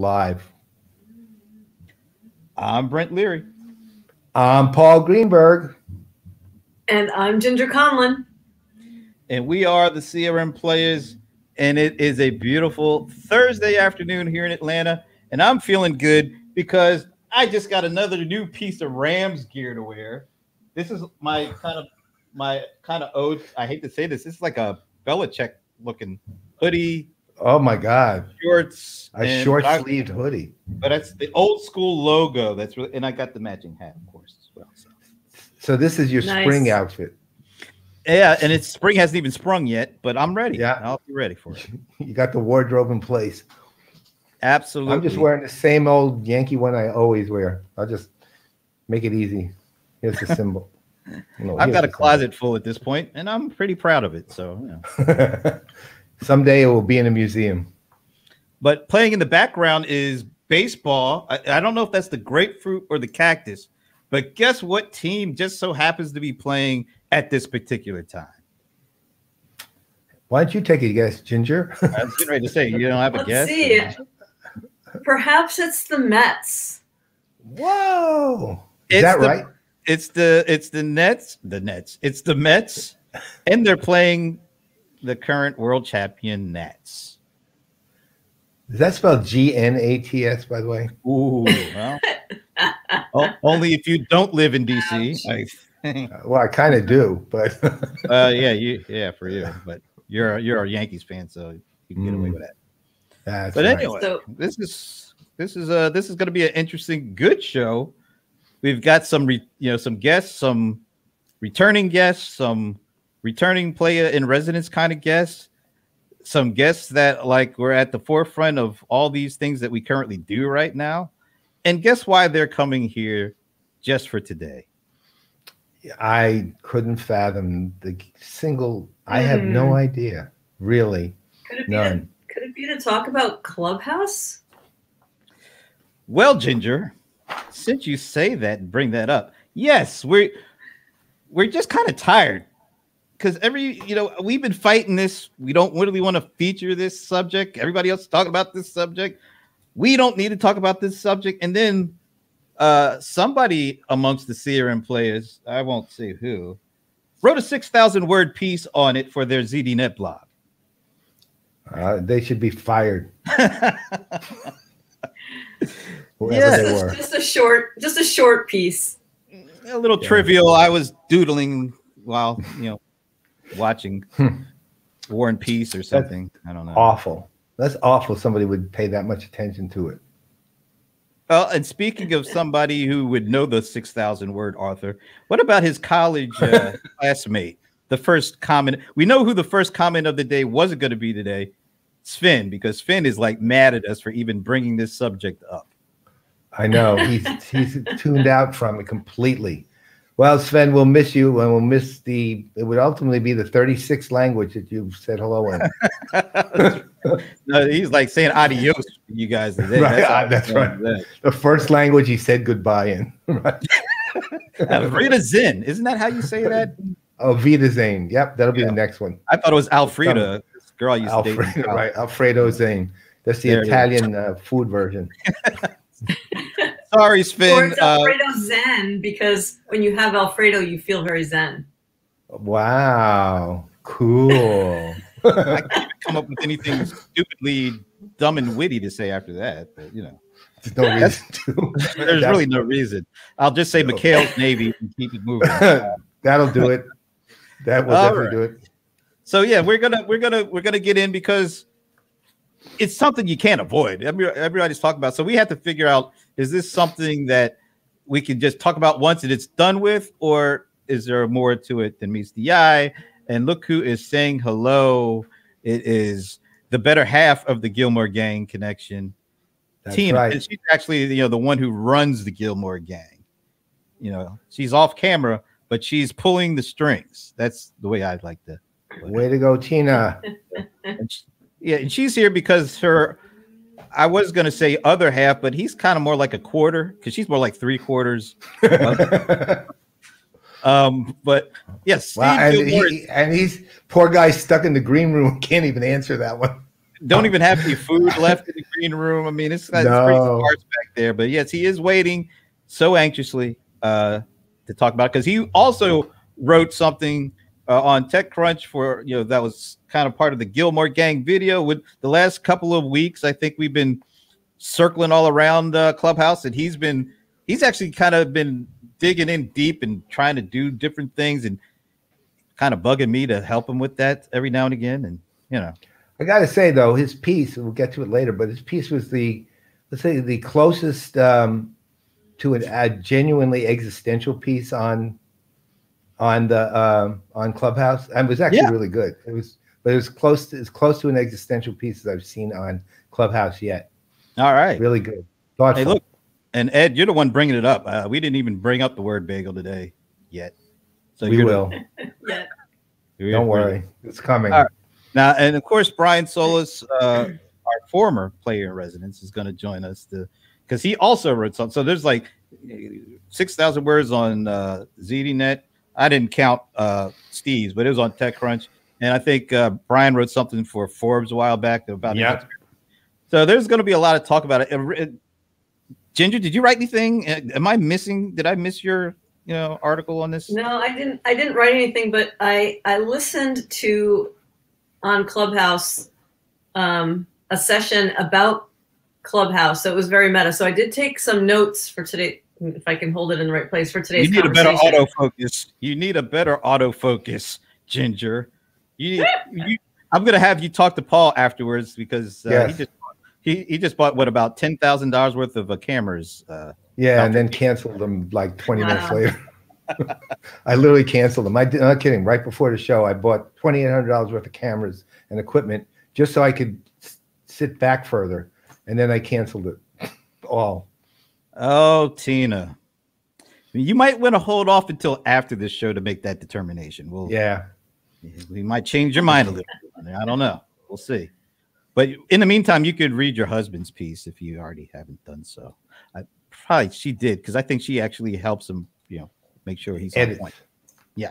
live. I'm Brent Leary. I'm Paul Greenberg. And I'm Ginger Conlon. And we are the CRM Playaz. And it is a beautiful Thursday afternoon here in Atlanta. And I'm feeling good because I just got another new piece of Rams gear to wear. This is my kind of ode. I hate to say this. This is like a Belichick looking hoodie. Oh my God! Shorts, a short-sleeved hoodie. But it's the old school logo. That's really, and I got the matching hat, of course, as well. So this is your spring outfit. Yeah, and it's spring hasn't even sprung yet, but I'm ready. Yeah, I'll be ready for it. You got the wardrobe in place. Absolutely. I'm just wearing the same old Yankee one I always wear. I'll just make it easy. Here's the symbol. I've got a closet full at this point, and I'm pretty proud of it. So, you know. Someday it will be in a museum. But playing in the background is baseball. I don't know if that's the grapefruit or the cactus, but guess what team just so happens to be playing at this particular time? Why don't you take a guess, Ginger? I was getting ready to say, you don't have a guess? Let's see. Perhaps it's the Mets. Whoa. Is that right? It's the Nets. It's the Mets, and they're playing the current world champion Nats. Is that spelled G-N-A-T-S, by the way? Ooh, well, only if you don't live in DC. Well, I kind of do, but yeah, for you. But you're a Yankees fan, so you can get away with that. That's but right. anyway, this is going to be an interesting, good show. We've got some guests, some returning guests, some returning player in residence kind of guests, some guests that we're at the forefront of all these things that we currently do right now. And guess why they're coming here just for today? I couldn't fathom the single. I have no idea, really. None. Could it be to talk about Clubhouse? Well, Ginger, since you say that and bring that up, yes, we're just kind of tired because we've been fighting this. We don't really want to feature this subject. Everybody else is talking about this subject. We don't need to talk about this subject. And then somebody amongst the CRM Playaz, I won't say who, wrote a 6,000 word piece on it for their ZDNet blog. They should be fired. Yes, just a short piece. A little trivial. I was doodling while watching War and Peace or something. I don't know. Awful. That's awful. Somebody would pay that much attention to it. Well, and speaking of somebody who would know the 6,000 word author, what about his college classmate? The first comment. We know who the first comment of the day wasn't going to be today. Sven, because Sven is mad at us for even bringing this subject up. I know he's tuned out from it completely. Well, Sven, we'll miss you, and we'll miss it would ultimately be the 36th language that you've said hello in. No, he's saying adios to you guys today. Right, that's right. The first language he said goodbye in. Right. Rita Zen, isn't that how you say that? Oh, Vita Zane. Yep, that'll be the next one. I thought it was Alfreda. This girl I used to date. Right, Alfredo Zane. That's the Italian food version. Sorry, Sven. Or it's Alfredo Zen, because when you have Alfredo, you feel very zen. Wow. Cool. I can't even come up with anything stupidly dumb and witty to say after that, but there's no reason to. There's really no reason. I'll just say McHale's Navy and keep it moving. That'll do it. That will definitely do it. So yeah, we're gonna get in because it's something you can't avoid. Everybody's talking about. So we have to figure out, is this something that we can just talk about once and it's done with, or is there more to it than meets the eye? And look who is saying hello. It is the better half of the Gillmor Gang connection. That's Tina. right. And she's actually the one who runs the Gillmor Gang. She's off camera, but she's pulling the strings. That's the way I'd like to. Way to go, Tina. And she's here because I was going to say other half, but he's kind of more like a quarter because she's more like 3/4. But yes, wow, and he's poor guy stuck in the green room, can't even answer that one. don't even have any food left in the green room. I mean, it's pretty sparse back there. But yes, he is waiting so anxiously to talk about it, because he also wrote something on TechCrunch for, that was kind of part of the Gillmor Gang video. With the last couple of weeks, I think we've been circling all around Clubhouse, and he's actually kind of been digging in deep and trying to do different things and kind of bugging me to help him with that every now and again. And I got to say though, his piece, we'll get to it later, but his piece was the closest to a genuinely existential piece on Clubhouse, and it was actually really good. It was close to an existential piece as I've seen on Clubhouse yet. All right, really good. Thoughtful. Hey, look, and Ed, you're the one bringing it up. We didn't even bring up the word bagel today yet, so we will. Yeah. Don't worry, it's coming. All right. Now, and of course, Brian Solis, our former player in residence, is going to join us because he also wrote something. So there's like 6,000 words on ZDNet. I didn't count Steve's, but it was on TechCrunch. And I think Brian wrote something for Forbes a while back about it. So there's going to be a lot of talk about it. Ginger, did you write anything? Am I missing? Did I miss your article on this? No, I didn't write anything, but I listened to on Clubhouse a session about Clubhouse. So it was very meta. So I did take some notes for today, if I can hold it in the right place for today's conversation. You need a better autofocus. You need a better autofocus, Ginger. I'm going to have you talk to Paul afterwards, because he just bought about $10,000 worth of cameras. And then canceled them like 20 minutes later. I literally canceled them. I'm not kidding. Right before the show, I bought $2,800 worth of cameras and equipment just so I could sit back further, and then I canceled it all. Oh, Tina, you might want to hold off until after this show to make that determination. We might change your mind a little bit. I don't know. We'll see. But in the meantime, you could read your husband's piece if you already haven't done so. She did, because I think she actually helps him, make sure he's on point. Yeah.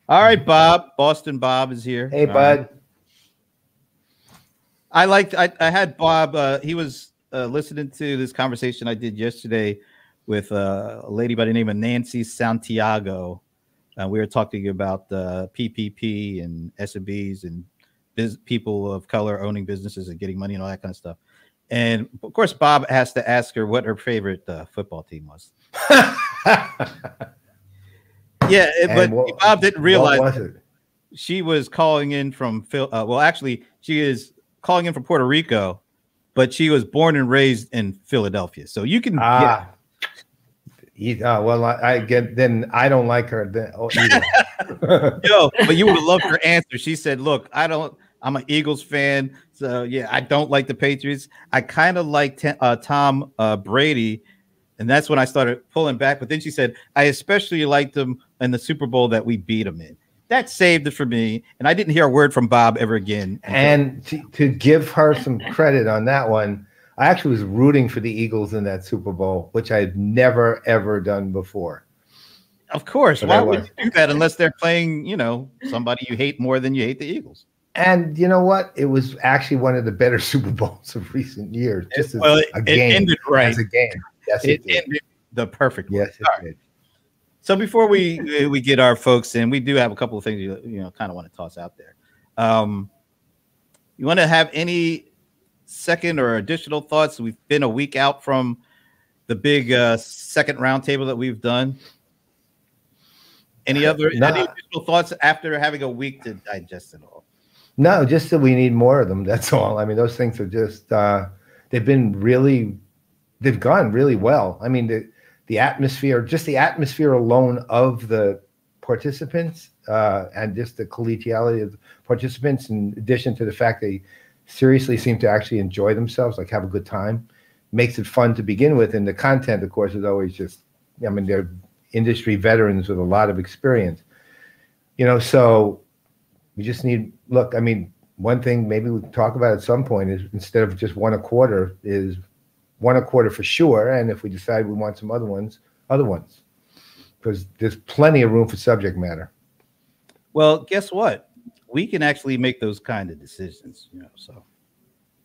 All right, Bob. Boston Bob is here. Hey, bud. I had Bob. He was listening to this conversation I did yesterday with a lady by the name of Nancy Santiago. We were talking about PPP and SMBs and people of color owning businesses and getting money and all that kind of stuff. And of course, Bob has to ask her what her favorite football team was. But Bob didn't realize she was calling in from Phil. She is calling in from Puerto Rico, but she was born and raised in Philadelphia. So you can. I get. Then I don't like her. Either. But you would have loved her answer. She said, "Look, I'm an Eagles fan, so I don't like the Patriots. I kind of like Tom Brady." And that's when I started pulling back. But then she said, I especially liked them in the Super Bowl that we beat them in. That saved it for me. And I didn't hear a word from Bob ever again. And to give her some credit on that one, I actually was rooting for the Eagles in that Super Bowl, which I had never, ever done before. Of course. Why would you do that unless they're playing, somebody you hate more than you hate the Eagles? And you know what? It was actually one of the better Super Bowls of recent years. Just as a game. It ended right. As a game. Yes, it ended the perfect way. Yes, it did. So before we get our folks in, we do have a couple of things kind of want to toss out there. You want to have any second or additional thoughts? We've been a week out from the big second roundtable that we've done. Any additional thoughts after having a week to digest it all? No, just that we need more of them. That's all. I mean, those things are just they've gone really well. I mean, the atmosphere alone of the participants and just the collegiality of the participants, in addition to the fact they seriously seem to actually enjoy themselves, like have a good time, makes it fun to begin with. And the content, of course, is always they're industry veterans with a lot of experience. So we just need, one thing maybe we can talk about at some point is, instead of just one a quarter, is one a quarter for sure. And if we decide we want some other ones, because there's plenty of room for subject matter. Well, guess what? We can actually make those kind of decisions, so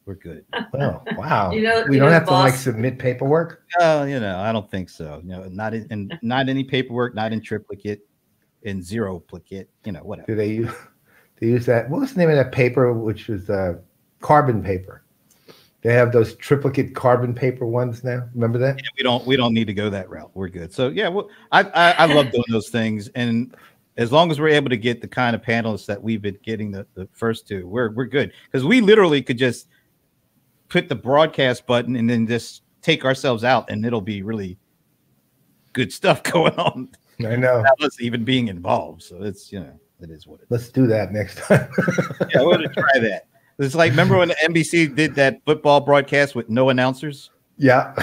We're good. Well, wow. You know, we you don't know, have to like boss. submit paperwork. I don't think so. Not any paperwork, not in triplicate, in zeroplicate. Whatever. Do they use that? What was the name of that paper, which was carbon paper? They have those triplicate carbon paper ones now. Remember that? Yeah, we don't need to go that route. We're good. So yeah, well, I love doing those things, and as long as we're able to get the kind of panelists that we've been getting the first two, we're good, because we literally could just put the broadcast button and then just take ourselves out, and it'll be really good stuff going on. I know. Without us even being involved. So it's, it is what it is. Let's do that next time. Yeah, we're going to try that. It's like, remember when the NBC did that football broadcast with no announcers? Yeah.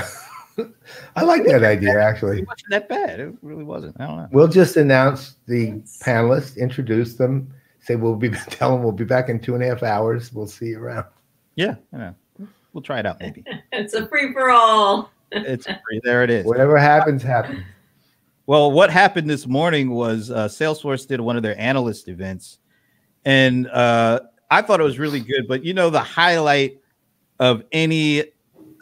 I like that idea, actually. It wasn't that bad. It really wasn't. I don't know. We'll just announce the panelists, introduce them, say tell them we'll be back in 2.5 hours. We'll see you around. Yeah, we'll try it out maybe. It's a free for all. It's free. There it is. Whatever happens, happens. Well, what happened this morning was Salesforce did one of their analyst events, and I thought it was really good. But the highlight of any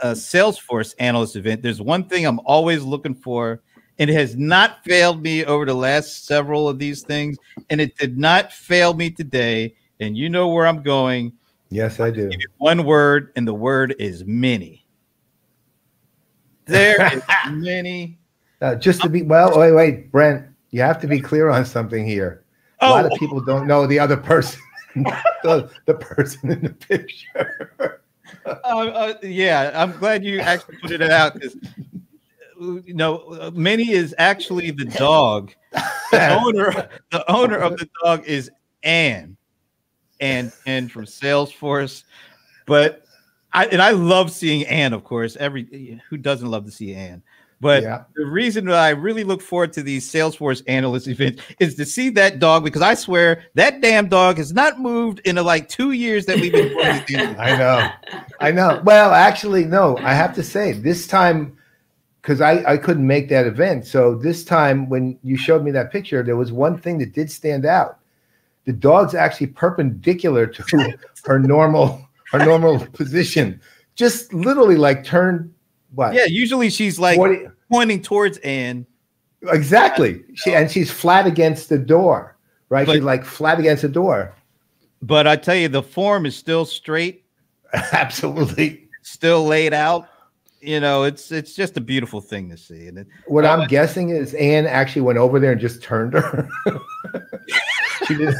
Salesforce analyst event, there's one thing I'm always looking for, and it has not failed me over the last several of these things, and it did not fail me today. And you know where I'm going. Yes, I do. One word, and the word is many. There is many. Just to be wait, Brent, you have to be clear on something here. A lot of people don't know the other person, the person in the picture. Yeah, I'm glad you actually put it out, because Minnie is actually the dog. The owner of the dog is Ann from Salesforce. But I love seeing Ann, of course. Who doesn't love to see Ann? But the reason that I really look forward to these Salesforce analyst events is to see that dog, because I swear that damn dog has not moved in like 2 years that we've been doing these. I know. Well, actually, no, I have to say this time, because I couldn't make that event. So this time when you showed me that picture, there was one thing that did stand out. The dog's actually perpendicular to her normal position. Just literally like turned. What? Yeah, usually she's like pointing towards Ann. Exactly. She's flat against the door, right? She's like flat against the door. But I tell you, the form is still straight. Absolutely. Still laid out. It's just a beautiful thing to see. And what I'm guessing is Ann actually went over there and just turned her. She did.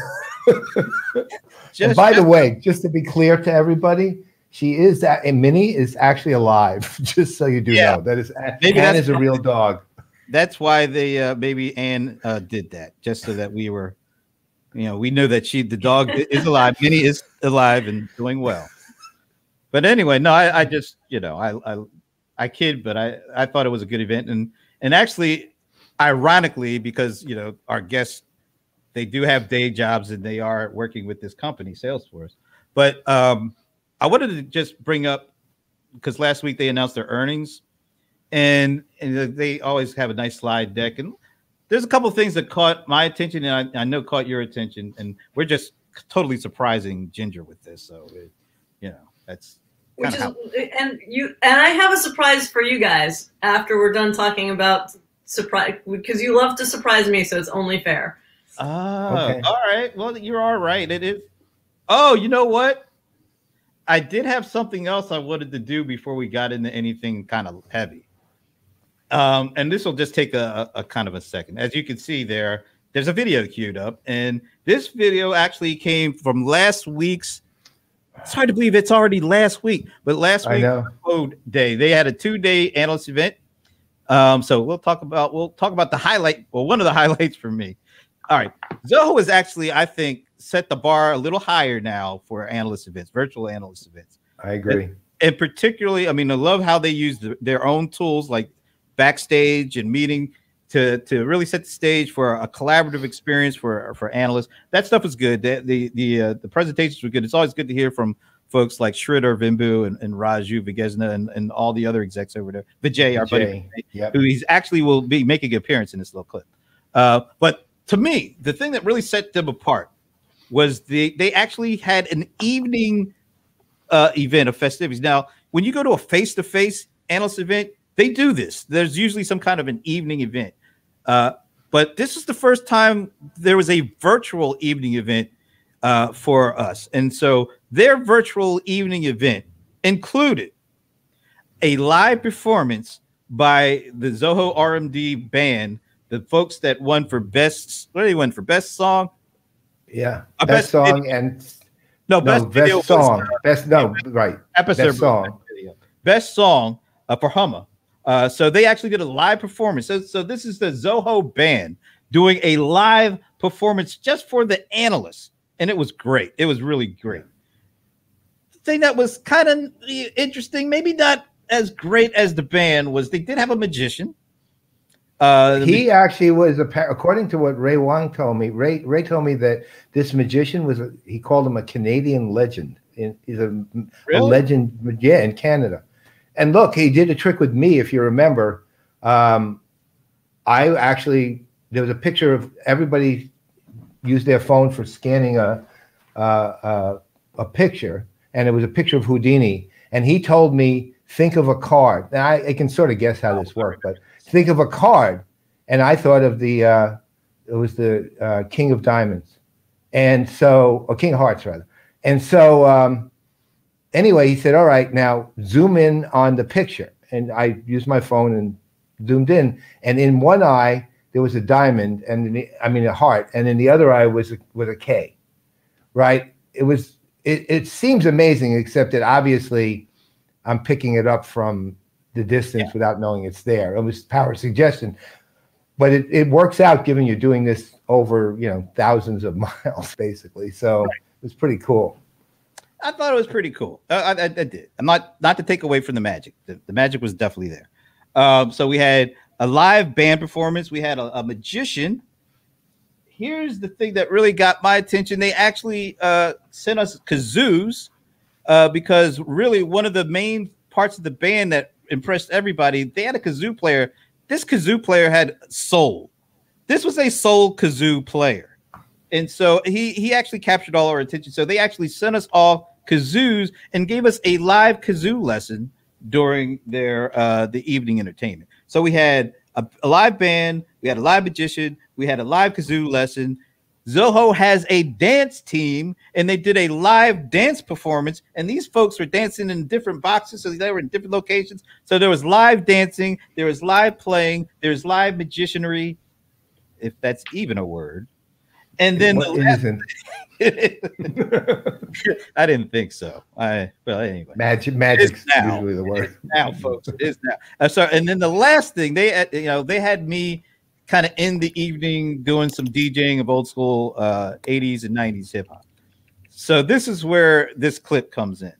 And by the way, just to be clear to everybody, Minnie is actually alive. Just so you do know, that is Ann is a real dog. That's why they maybe Ann did that, just so that we were, we know that the dog is alive. Minnie is alive and doing well. But anyway, no, I just I kid, but I thought it was a good event, and actually, ironically, because our guests, they do have day jobs and they are working with this company, Salesforce, but I wanted to just bring up, because last week they announced their earnings, and they always have a nice slide deck. And there's a couple of things that caught my attention, and I know caught your attention. And we're just totally surprising Ginger with this. So, that's kind of and I have a surprise for you guys after we're done talking about surprise, because you love to surprise me, so it's only fair. Oh, okay. All right. Well, you're all right. It is. Oh, you know what? I did have something else I wanted to do before we got into anything kind of heavy. And this will just take a kind of a second. As you can see there's a video queued up. And this video actually came from last week's. It's hard to believe it's already last week. But last week, Code Day, they had a 2-day analyst event. So we'll talk about the highlight. Well, one of the highlights for me. All right. Zoho is actually, I think, set the bar a little higher now for analyst events, virtual analyst events. I agree. And particularly, I love how they use their own tools like Backstage and Meeting to really set the stage for a collaborative experience for analysts. That stuff is good. The presentations were good. It's always good to hear from folks like Sridhar Vimbu and Raju Vigesna and all the other execs over there. Vijay, our buddy, who he's actually will be making an appearance in this little clip. But to me, the thing that really set them apart was they actually had an evening event of festivities. Now, when you go to a face-to-face analyst event, they do this. There's usually some kind of an evening event. But this is the first time there was a virtual evening event for us. And so their virtual evening event included a live performance by the Zoho RMD band, the folks that won for best, what did they win for? Best song? Yeah. Best song video. And no, best song. Best song. Best song for Humma. So they actually did a live performance. So this is the Zoho band doing a live performance just for the analysts. And it was great. It was really great. The thing that was kind of interesting, maybe not as great as the band, was they did have a magician. He actually was, according to what Ray Wang told me, Ray told me that this magician was, he called him a Canadian legend. He's a legend, yeah, in Canada. And look, he did a trick with me, if you remember. I actually, there was a picture of everybody used their phone for scanning a picture, and it was a picture of Houdini. And he told me, think of a card. Now, I can sort of guess how this worked, but think of a card. And I thought of it was the King of Diamonds. And so, or King of Hearts, rather. And so, anyway, he said, all right, now zoom in on the picture. And I used my phone and zoomed in. And in one eye, there was a diamond, and a heart. And in the other eye was a K, right? It seems amazing, except that obviously I'm picking it up from the distance without knowing it's there. It was power suggestion. But it works out given you're doing this over, thousands of miles, basically. So it was pretty cool. I thought it was pretty cool. I did. I'm not to take away from the magic. The magic was definitely there. So we had a live band performance. We had a magician. Here's the thing that really got my attention. They actually sent us kazoos because really one of the main parts of the band that impressed everybody, they had a kazoo player. This kazoo player had soul. This was a soul kazoo player. And so he actually captured all our attention. So they actually sent us all kazoos and gave us a live kazoo lesson during their the evening entertainment. So we had a live band, we had a live magician, we had a live kazoo lesson. Zoho has a dance team, and they did a live dance performance. And these folks were dancing in different boxes, so they were in different locations. So there was live dancing, there was live playing, there's live magicianry, if that's even a word. And then I didn't think so. Well, anyway, magic is usually the word. Now, folks, it is now. So, and then the last thing they had me kind of end the evening doing some DJing of old school 80s and 90s hip hop. So this is where this clip comes in.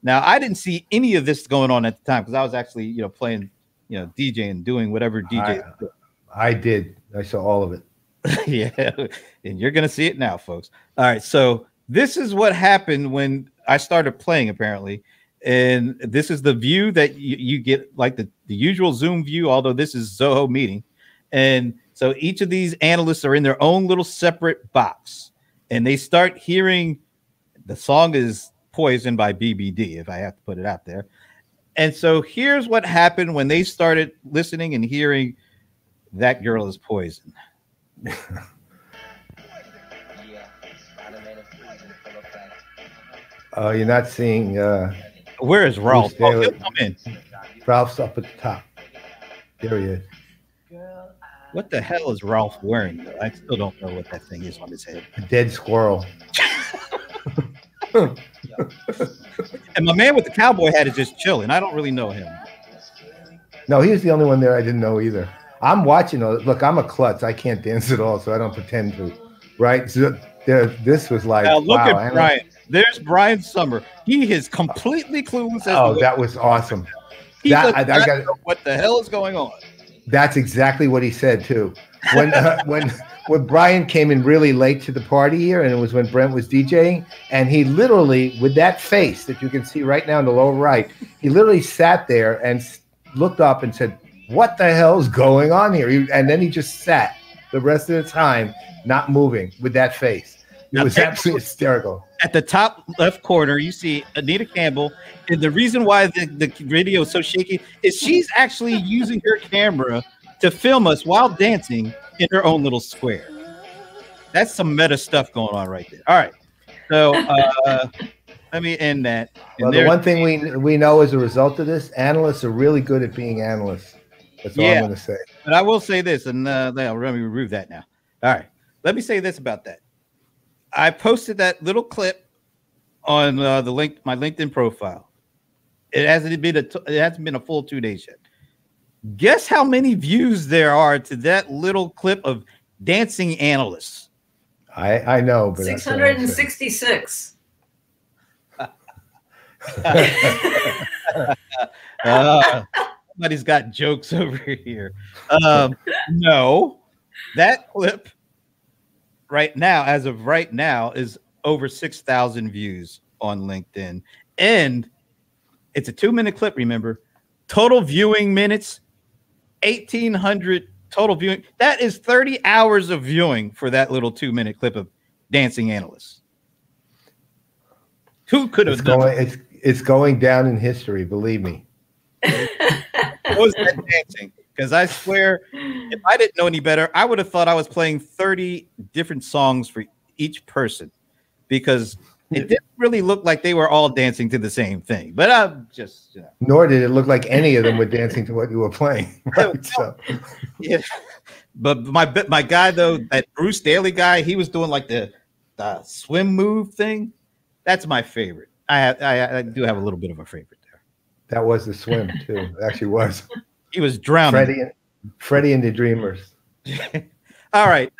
Now, I didn't see any of this going on at the time because I was actually playing DJing, doing whatever DJ. I did. I saw all of it. Yeah, and you're gonna see it now, folks. All right, so this is what happened when I started playing, apparently, and this is the view that you get, like the usual Zoom view, although this is Zoho meeting. And so each of these analysts are in their own little separate box, and they start hearing the song is Poison by BBD, if I have to put it out there. And so here's what happened when they started listening and hearing That Girl Is Poison. Oh, you're not seeing where is Ralph? Oh, he'll come in. Ralph's up at the top. There he is. What the hell is Ralph wearing, though? I still don't know what that thing is on his head. A dead squirrel. And my man with the cowboy hat is just chilling. I don't really know him. No, he was the only one there I didn't know either. I'm watching. Look, I'm a klutz. I can't dance at all, so I don't pretend to. Right? So this was like. Now look at Brian. There's Brian Summer. He is completely clueless. That was awesome. I got what the hell is going on. That's exactly what he said too. When Brian came in really late to the party here, and it was when Brent was DJing, and he literally, with that face that you can see right now in the lower right, he literally sat there and looked up and said, "What the hell's going on here?" And then he just sat the rest of the time, not moving, with that face. It was absolutely hysterical. at the top left corner, you see Anita Campbell. And the reason why the video is so shaky is she's actually using her camera to film us while dancing in her own little square. That's some meta stuff going on right there. All right. So let me end that. Well, the one thing we know as a result of this, analysts are really good at being analysts. That's all I'm going to say. But I will say this, and let me remove that now. All right. Let me say this about that. I posted that little clip on my LinkedIn profile. It hasn't been a full 2 days yet. Guess how many views there are to that little clip of dancing analysts? I know, but 666. Somebody's got jokes over here. No, that clip right now, as of right now, is over 6,000 views on LinkedIn, and it's a 2-minute clip. Remember, total viewing minutes, 1,800 total viewing. That is 30 hours of viewing for that little 2-minute clip of dancing analysts. Who could have done it? It's going down in history, believe me. What was that dancing? Because I swear, if I didn't know any better, I would have thought I was playing 30 different songs for each person, because it didn't really look like they were all dancing to the same thing. But I'm just, Nor did it look like any of them were dancing to what you were playing. Right? So. Yeah. But my guy though, that Bruce Daly guy, he was doing like the swim move thing. That's my favorite. I do have a little bit of a favorite there. That was the swim too. It actually was. He was drowning. Freddie and the Dreamers. All right.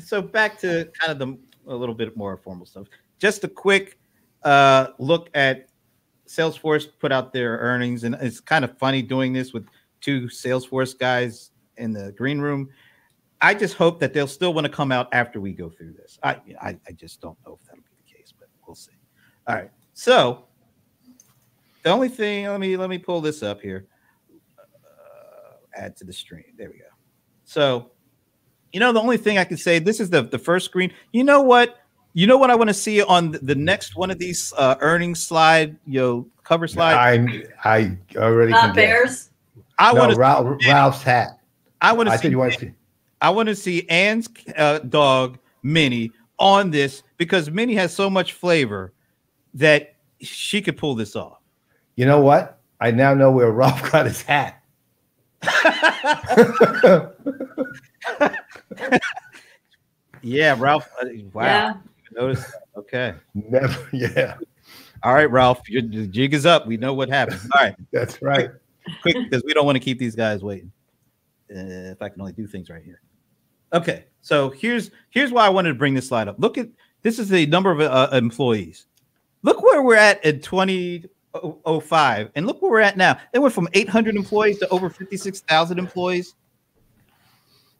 So back to kind of a little bit more formal stuff. Just a quick look at Salesforce put out their earnings, and it's kind of funny doing this with two Salesforce guys in the green room. I just hope that they'll still want to come out after we go through this. I just don't know if that'll be the case, but we'll see. All right. So the only thing, let me pull this up here. Add to the stream. There we go. So, the only thing I can say, this is the first screen. You know what I want to see on the next one of these earnings slide, cover slide? I already not Bears. Ralph's hat. I want to see Ann's dog Minnie on this, because Minnie has so much flavor that she could pull this off. You know what? I now know where Ralph got his hat. Yeah, Ralph. Wow. Yeah. Notice. Okay. Never. Yeah. All right, Ralph. Your jig is up. We know what happened. All right. That's right. Quick, because we don't want to keep these guys waiting. If I can only do things right here. Okay. So here's why I wanted to bring this slide up. Look at this is the number of employees. Look where we're at in 2005, and look where we're at now. They went from 800 employees to over 56,000 employees.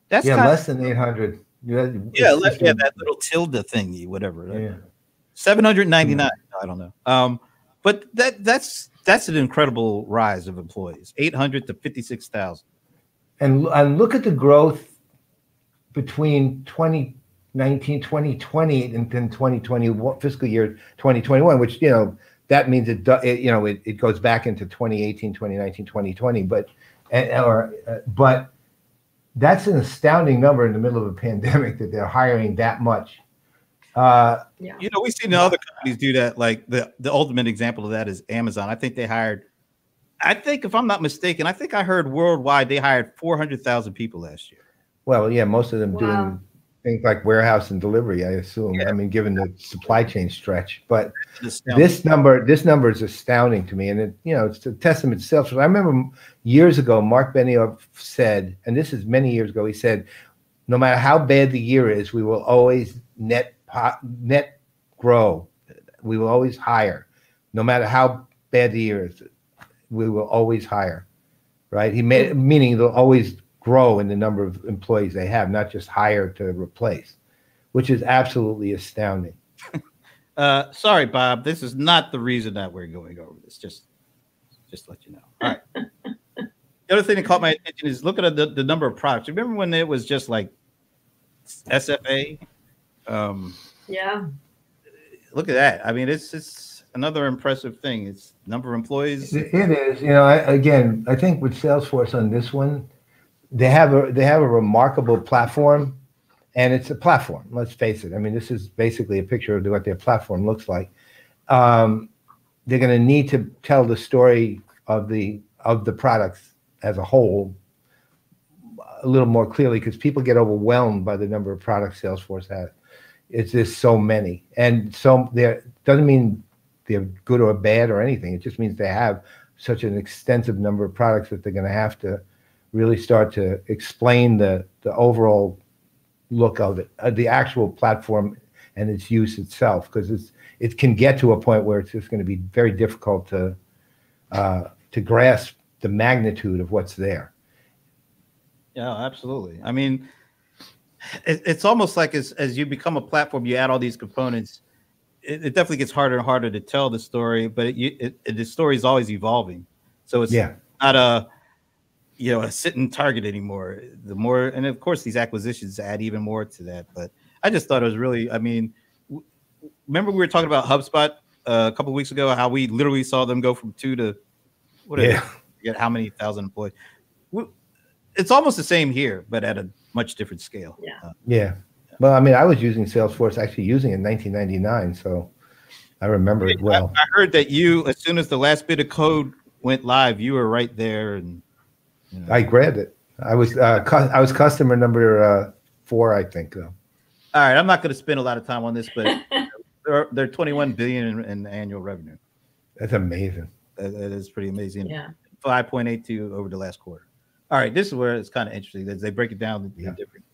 That's less than 800. That little tilde thingy, whatever. Yeah. 799. I don't know. But that's an incredible rise of employees. 800 to 56,000. And look at the growth between 2019, 2020, and then 2021, fiscal year 2021, which that means it goes back into 2018, 2019, 2020, but that's an astounding number in the middle of a pandemic that they're hiring that much. We've seen other companies do that. Like the ultimate example of that is Amazon. I think if I'm not mistaken, I heard worldwide they hired 400,000 people last year. Well, yeah, most of them doing things like warehouse and delivery, I assume. Yeah. I mean, given the supply chain stretch, but this number is astounding to me, and it's a testament to Salesforce. I remember years ago, Mark Benioff said, and this is many years ago, he said, no matter how bad the year is, we will always net grow. We will always hire, no matter how bad the year is. We will always hire, right? Meaning they'll always grow in the number of employees they have, not just hire to replace, which is absolutely astounding. Sorry, Bob, this is not the reason that we're going over this. Just to let you know. All right. The other thing that caught my attention is look at the number of products. Remember when it was just like SFA? Yeah. look at that. I mean, it's another impressive thing. It's number of employees. It is. You know, again, I think with Salesforce on this one, they have a remarkable platform, and it's a platform. Let's face it. I mean, this is basically a picture of what their platform looks like. They're going to need to tell the story of the products as a whole a little more clearly, because people get overwhelmed by the number of products Salesforce has. It's just so many, and so there doesn't mean they're good or bad or anything. It just means they have such an extensive number of products that they're going to have to really start to explain the overall look of it, the actual platform and its use itself, because it can get to a point where it's just going to be very difficult to grasp the magnitude of what's there. Yeah, absolutely. I mean, it's almost like as you become a platform, you add all these components. It definitely gets harder and harder to tell the story, but the story is always evolving. So it's not a sitting target anymore. The more, and of course, these acquisitions add even more to that. But I just thought it was really, I mean, remember we were talking about HubSpot a couple of weeks ago, how we literally saw them go from 2 to forget how many thousand employees. It's almost the same here, but at a much different scale. Yeah. Well, I mean, I was using Salesforce, actually using it in 1999, so I remember it well. I heard that you, as soon as the last bit of code went live, you were right there, and I grabbed it. I was customer number 4, I think. Though. All right, I'm not going to spend a lot of time on this, but they're 21 billion in annual revenue. That's amazing. That is pretty amazing. Yeah, 5.82 over the last quarter. All right, this is where it's kind of interesting as they break it down in different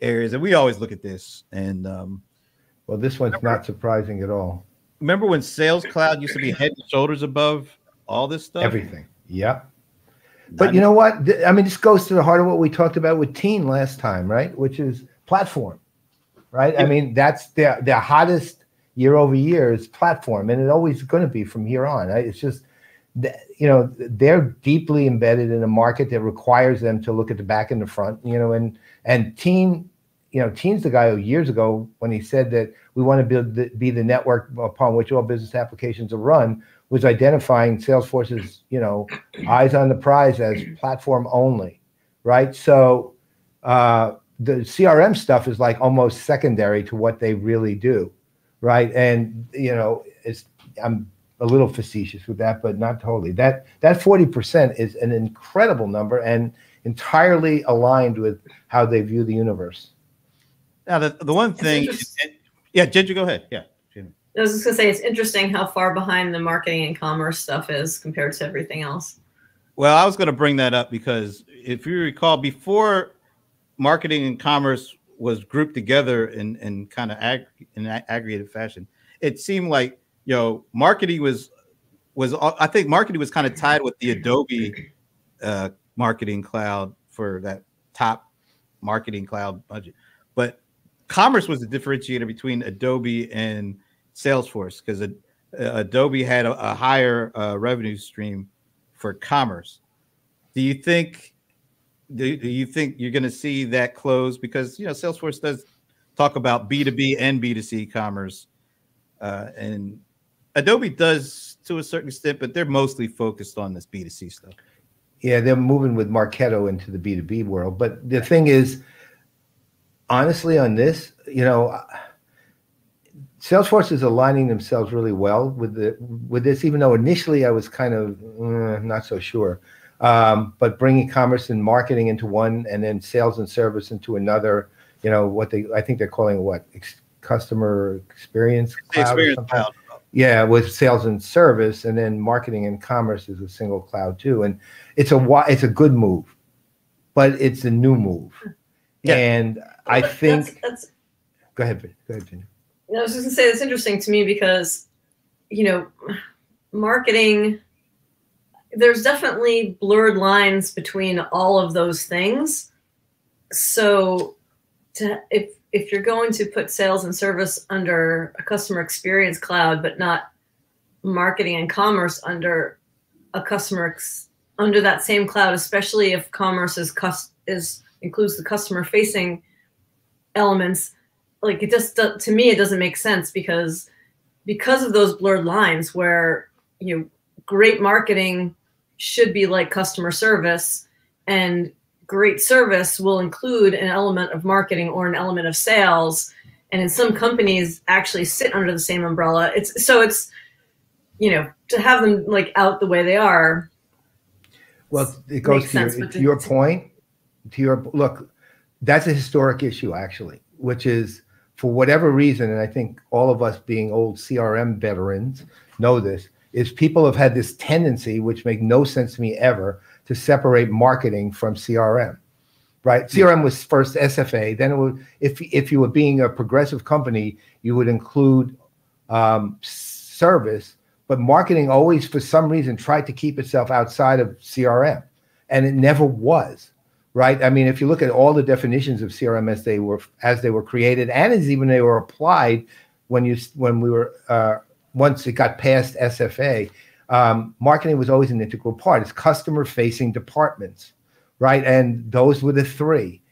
areas, and we always look at this. And well, this one's not surprising at all. Remember when Sales Cloud used to be head and shoulders above all this stuff? Everything. Yeah. But you know what? I mean, this goes to the heart of what we talked about with Teen last time, right? Which is platform, right? Yeah. I mean, that's their hottest year over year is platform, and it's always going to be from here on. Right? It's just, they're deeply embedded in a market that requires them to look at the back and the front, and Teen, Teen's the guy who years ago, when he said that we want to be the network upon which all business applications are run, was identifying Salesforce's, eyes on the prize as platform only, right? So the CRM stuff is like almost secondary to what they really do, right? And I'm a little facetious with that, but not totally. That 40% is an incredible number and entirely aligned with how they view the universe. Now, the one thing, Ginger, go ahead. Yeah. I was just gonna say, it's interesting how far behind the marketing and commerce stuff is compared to everything else. Well, I was going to bring that up because if you recall, before marketing and commerce was grouped together in kind of aggregated fashion, it seemed like marketing was I think marketing was kind of tied with the Adobe marketing cloud for that top marketing cloud budget, but commerce was the differentiator between Adobe and Salesforce, because Adobe had a higher revenue stream for commerce. Do you think you're going to see that close? Because Salesforce does talk about B2B and B2C commerce, and Adobe does to a certain extent, but they're mostly focused on this B2C stuff. Yeah, they're moving with Marketo into the B2B world. But the thing is, honestly, on this, Salesforce is aligning themselves really well with this, even though initially I was kind of not so sure. But bringing commerce and marketing into one, and then sales and service into another, I think they're calling customer experience cloud or something. Yeah, with sales and service, and then marketing and commerce is a single cloud too. And it's a good move, but it's a new move. Yeah. And I think go ahead, Gina. I was just gonna say, that's interesting to me because, marketing, there's definitely blurred lines between all of those things. So if you're going to put sales and service under a customer experience cloud, but not marketing and commerce under under that same cloud, especially if commerce includes the customer facing elements, like it just, to me, it doesn't make sense, because because of those blurred lines where, great marketing should be like customer service, and great service will include an element of marketing or an element of sales. And in some companies actually sit under the same umbrella. It's to have them like out the way they are. Well, it goes to your point, look, that's a historic issue actually, which is, for whatever reason, and I think all of us being old CRM veterans know this, is people have had this tendency, which make no sense to me ever, to separate marketing from CRM, right? CRM was first SFA, then it would, if you were being a progressive company, you would include service, but marketing always, for some reason, tried to keep itself outside of CRM, and it never was. Right. I mean, if you look at all the definitions of CRM as they were created, and as even they were applied once it got past SFA, marketing was always an integral part. It's customer facing departments. Right. And those were the three.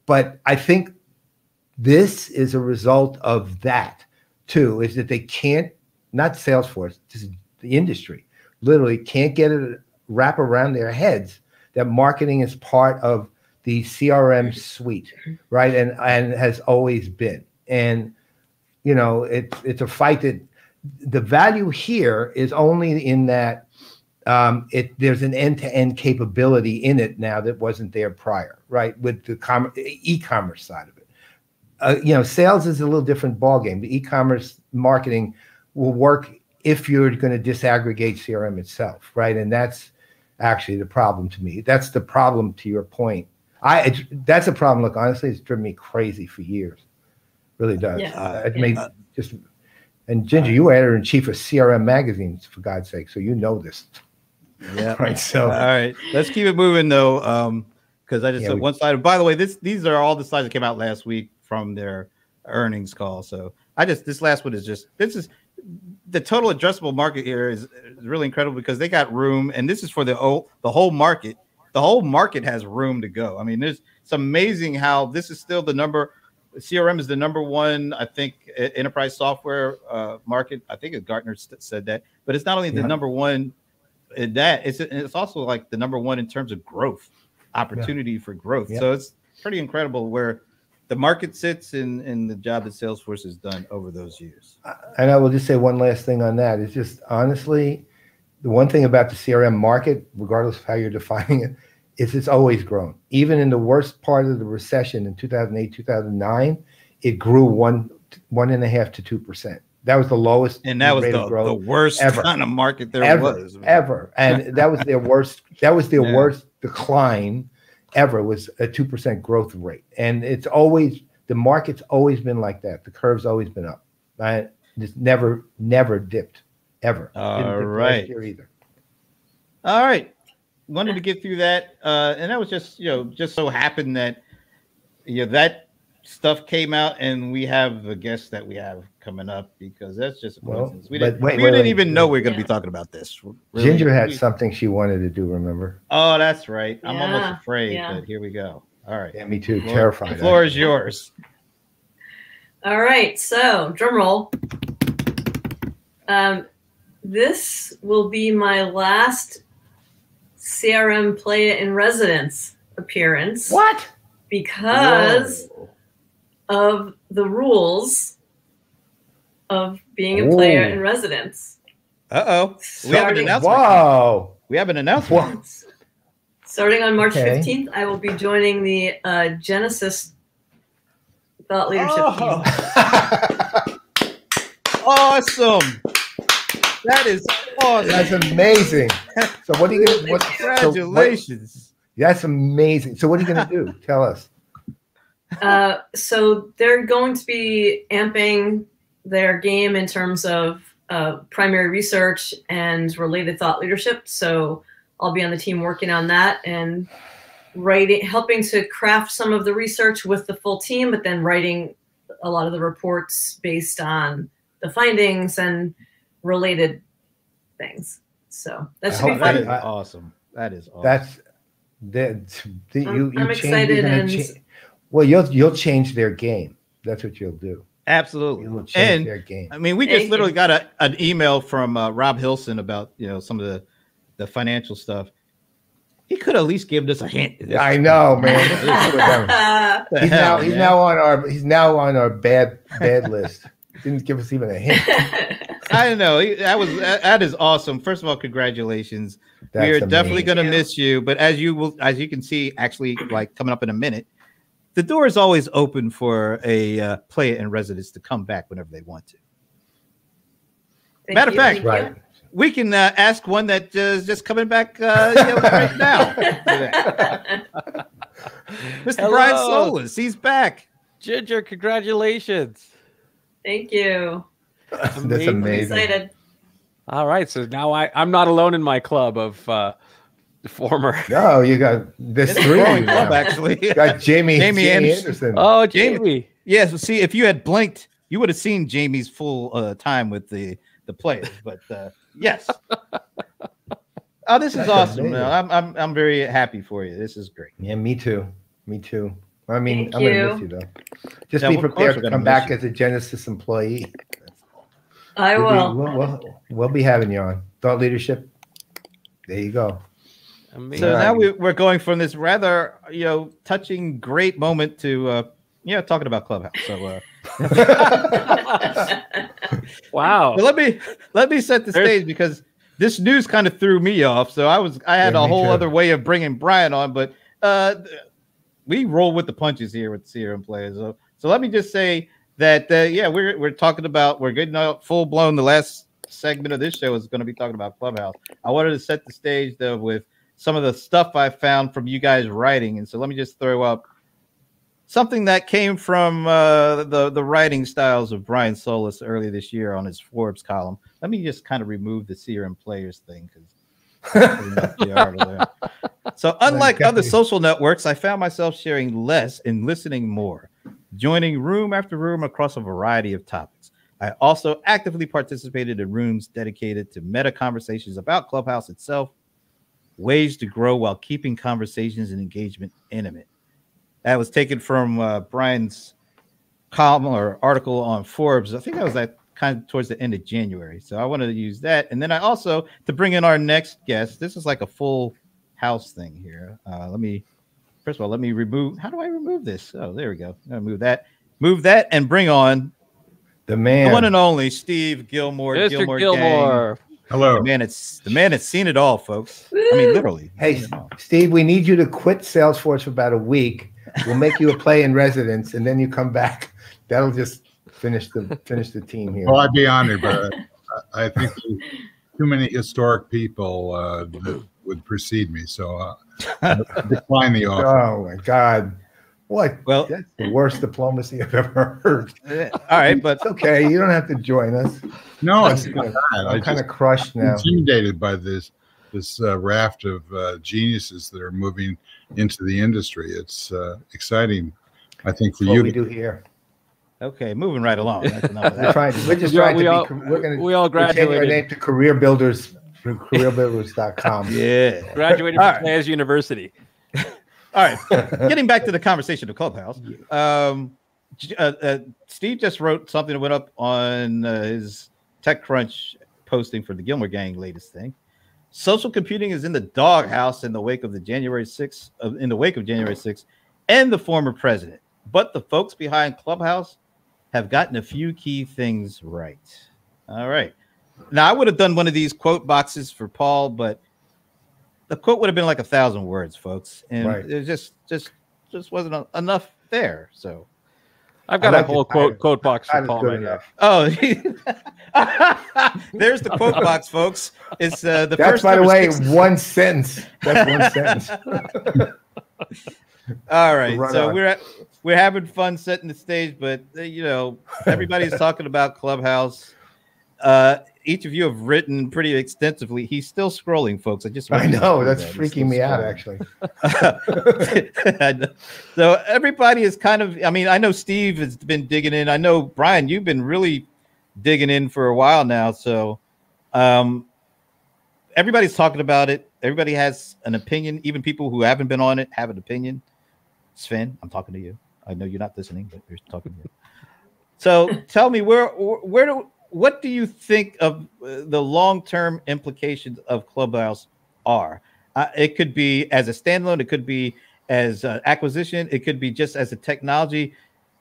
But I think this is a result of that, too, is that they can't, not Salesforce, just the industry, literally can't get it wrap around their heads that marketing is part of the CRM suite, right? And has always been. And, it's a fight that the value here is only in that there's an end-to-end capability in it now that wasn't there prior, right? With the e-commerce side of it. Sales is a little different ballgame. The e-commerce marketing will work if you're going to disaggregate CRM itself, right? And that's actually the problem to me. That's the problem to your point. That's a problem. Look, honestly, it's driven me crazy for years. Really does. Yeah. And Ginger, you were editor-in-chief of CRM magazines, for God's sake, so you know this. Yeah. Right. So all right, let's keep it moving though, because I just took one slide. By the way, these are all the slides that came out last week from their earnings call. So this last one is the total addressable market here is really incredible, because they got room, and this is for the whole market. The whole market has room to go. I mean, it's amazing how this is still CRM is the number one, I think, enterprise software market. I think Gartner said that, but it's not only the number one in that, it's also like the number one in terms of growth, opportunity for growth. So it's pretty incredible where the market sits in the job that Salesforce has done over those years. And I will just say one last thing on that. It's just, honestly, the one thing about the CRM market, regardless of how you're defining it, is it's always grown. Even in the worst part of the recession in 2008, 2009, it grew 1.5% to 2%. That was the lowest. And that was the worst ever. Kind of market there was. Ever. And that was their worst. That was their worst decline ever, was a 2% growth rate. And it's always, the market's always been like that. The curve's always been up. Right? It's never dipped, ever. All right. Last year either. All right. Wanted to get through that. And that was just so happened that, that stuff came out, and we have the guest that we have coming up, because that's just a coincidence. We didn't even know we were going to be talking about this. Really. Ginger had something she wanted to do, remember? Oh, that's right. I'm almost afraid, but here we go. All right. Yeah, me too. Terrified. The floor is yours. All right. So, drum roll. This will be my last CRM Playa in Residence appearance. What? Because of the rules of being a Playa in Residence. We have an announcement. Wow. We have an announcement. Starting on March 15th, I will be joining the Genesis Thought Leadership team. Awesome. That is awesome. That's amazing. So what are you going to do? Congratulations. That's amazing. So what are you going to do? Tell us. So they're going to be amping their game in terms of primary research and related thought leadership. So I'll be on the team working on that and helping to craft some of the research with the full team, but then writing a lot of the reports based on the findings and related things. So that should be fun. That is awesome. That is awesome. I'm excited. Well, you'll change their game. That's what you'll do. Absolutely. It will change And their game. I mean, we just literally got an email from Rob Hilson about some of the financial stuff. He could at least give us a hint. I know, man. He's now on our bad list. Didn't give us even a hint. I know that is awesome. First of all, congratulations. We are definitely going to miss you. But as you can see, actually, like coming up in a minute, the door is always open for a player in residence to come back whenever they want to. Matter of fact, right. We can ask one that is just coming back right now. Mr. Brian Solis, he's back. Ginger, congratulations. Thank you. That's amazing. I'm excited. All right, so now I'm not alone in my club of former. No, you got this three club actually. You got Jamie Anderson. Oh, Jamie. Yes. Yeah, see, if you had blinked, you would have seen Jamie's full time with the Playaz. But yes. Oh, this is awesome. I'm very happy for you. This is great. Yeah, me too. I mean, Thank I'm gonna miss you though. Just be prepared to come back as a Genesis employee. I will. We'll be having you on Thought Leadership. There you go. Amazing. So now we're going from this rather touching, great moment to talking about Clubhouse. So wow. So let me set the stage because this news kind of threw me off. So I had a whole other way of bringing Brian on, but we roll with the punches here with CRM Playaz. So let me just say that we're talking about, we're getting out full blown. The last segment of this show is going to be talking about Clubhouse. I wanted to set the stage though with some of the stuff I found from you guys writing, and so let me just throw up something that came from the writing styles of Brian Solis earlier this year on his Forbes column. Let me just kind of remove the CRM Playaz thing because so unlike other social networks, I found myself sharing less and listening more, joining room after room across a variety of topics. I also actively participated in rooms dedicated to meta conversations about Clubhouse itself, ways to grow while keeping conversations and engagement intimate. That was taken from Brian's column or article on Forbes. I think that was kind of towards the end of January. So I wanted to use that. And then I also, to bring in our next guest, this is like a full house thing here. First of all, let me remove. How do I remove this? Oh, there we go. I'm gonna move that and bring on the one and only Steve Gillmor. Mr. Gillmor. Hello. The man that's seen it all, folks. I mean, literally. Hey, Steve, we need you to quit Salesforce for about a week. We'll make you a play in residence, and then you come back. That'll just finish the team here. Well, I'd be honored, but I think too many historic people that would precede me, so decline the offer. Oh my God. What? Well, that's the worst diplomacy I've ever heard. All right, but it's okay. You don't have to join us. No, it's not that. I'm kind of crushed now. Intimidated by this raft of geniuses that are moving into the industry. It's exciting, I think, for you. What we do here. Okay, moving right along. That's enough of that. We all graduated. We're our name to Career Builders through careerbuilders.com. Yeah, graduated from Playaz University. All right, getting back to the conversation of Clubhouse. Steve just wrote something that went up on his TechCrunch posting for the Gillmor Gang latest thing. Social computing is in the doghouse in the wake of January 6th, and the former president. But the folks behind Clubhouse have gotten a few key things right. All right. Now I would have done one of these quote boxes for Paul, but the quote would have been like 1,000 words, folks, and it just wasn't enough there. So I've got a whole quote box for Paul right now. Oh, there's the quote box, folks. It's the That's, first. By the way, one sentence. That's one sentence. All right, so we're having fun setting the stage, but everybody's talking about Clubhouse. Each of you have written pretty extensively. He's still scrolling, folks. I know that's freaking me out, actually. So everybody is kind of. I mean, I know Steve has been digging in. I know Brian, you've been really digging in for a while now. So everybody's talking about it. Everybody has an opinion. Even people who haven't been on it have an opinion. Sven, I'm talking to you. I know you're not listening, but you're talking to you. So tell me, what do you think of the long-term implications of Clubhouse are? It could be as a standalone, it could be as acquisition, it could be just as a technology,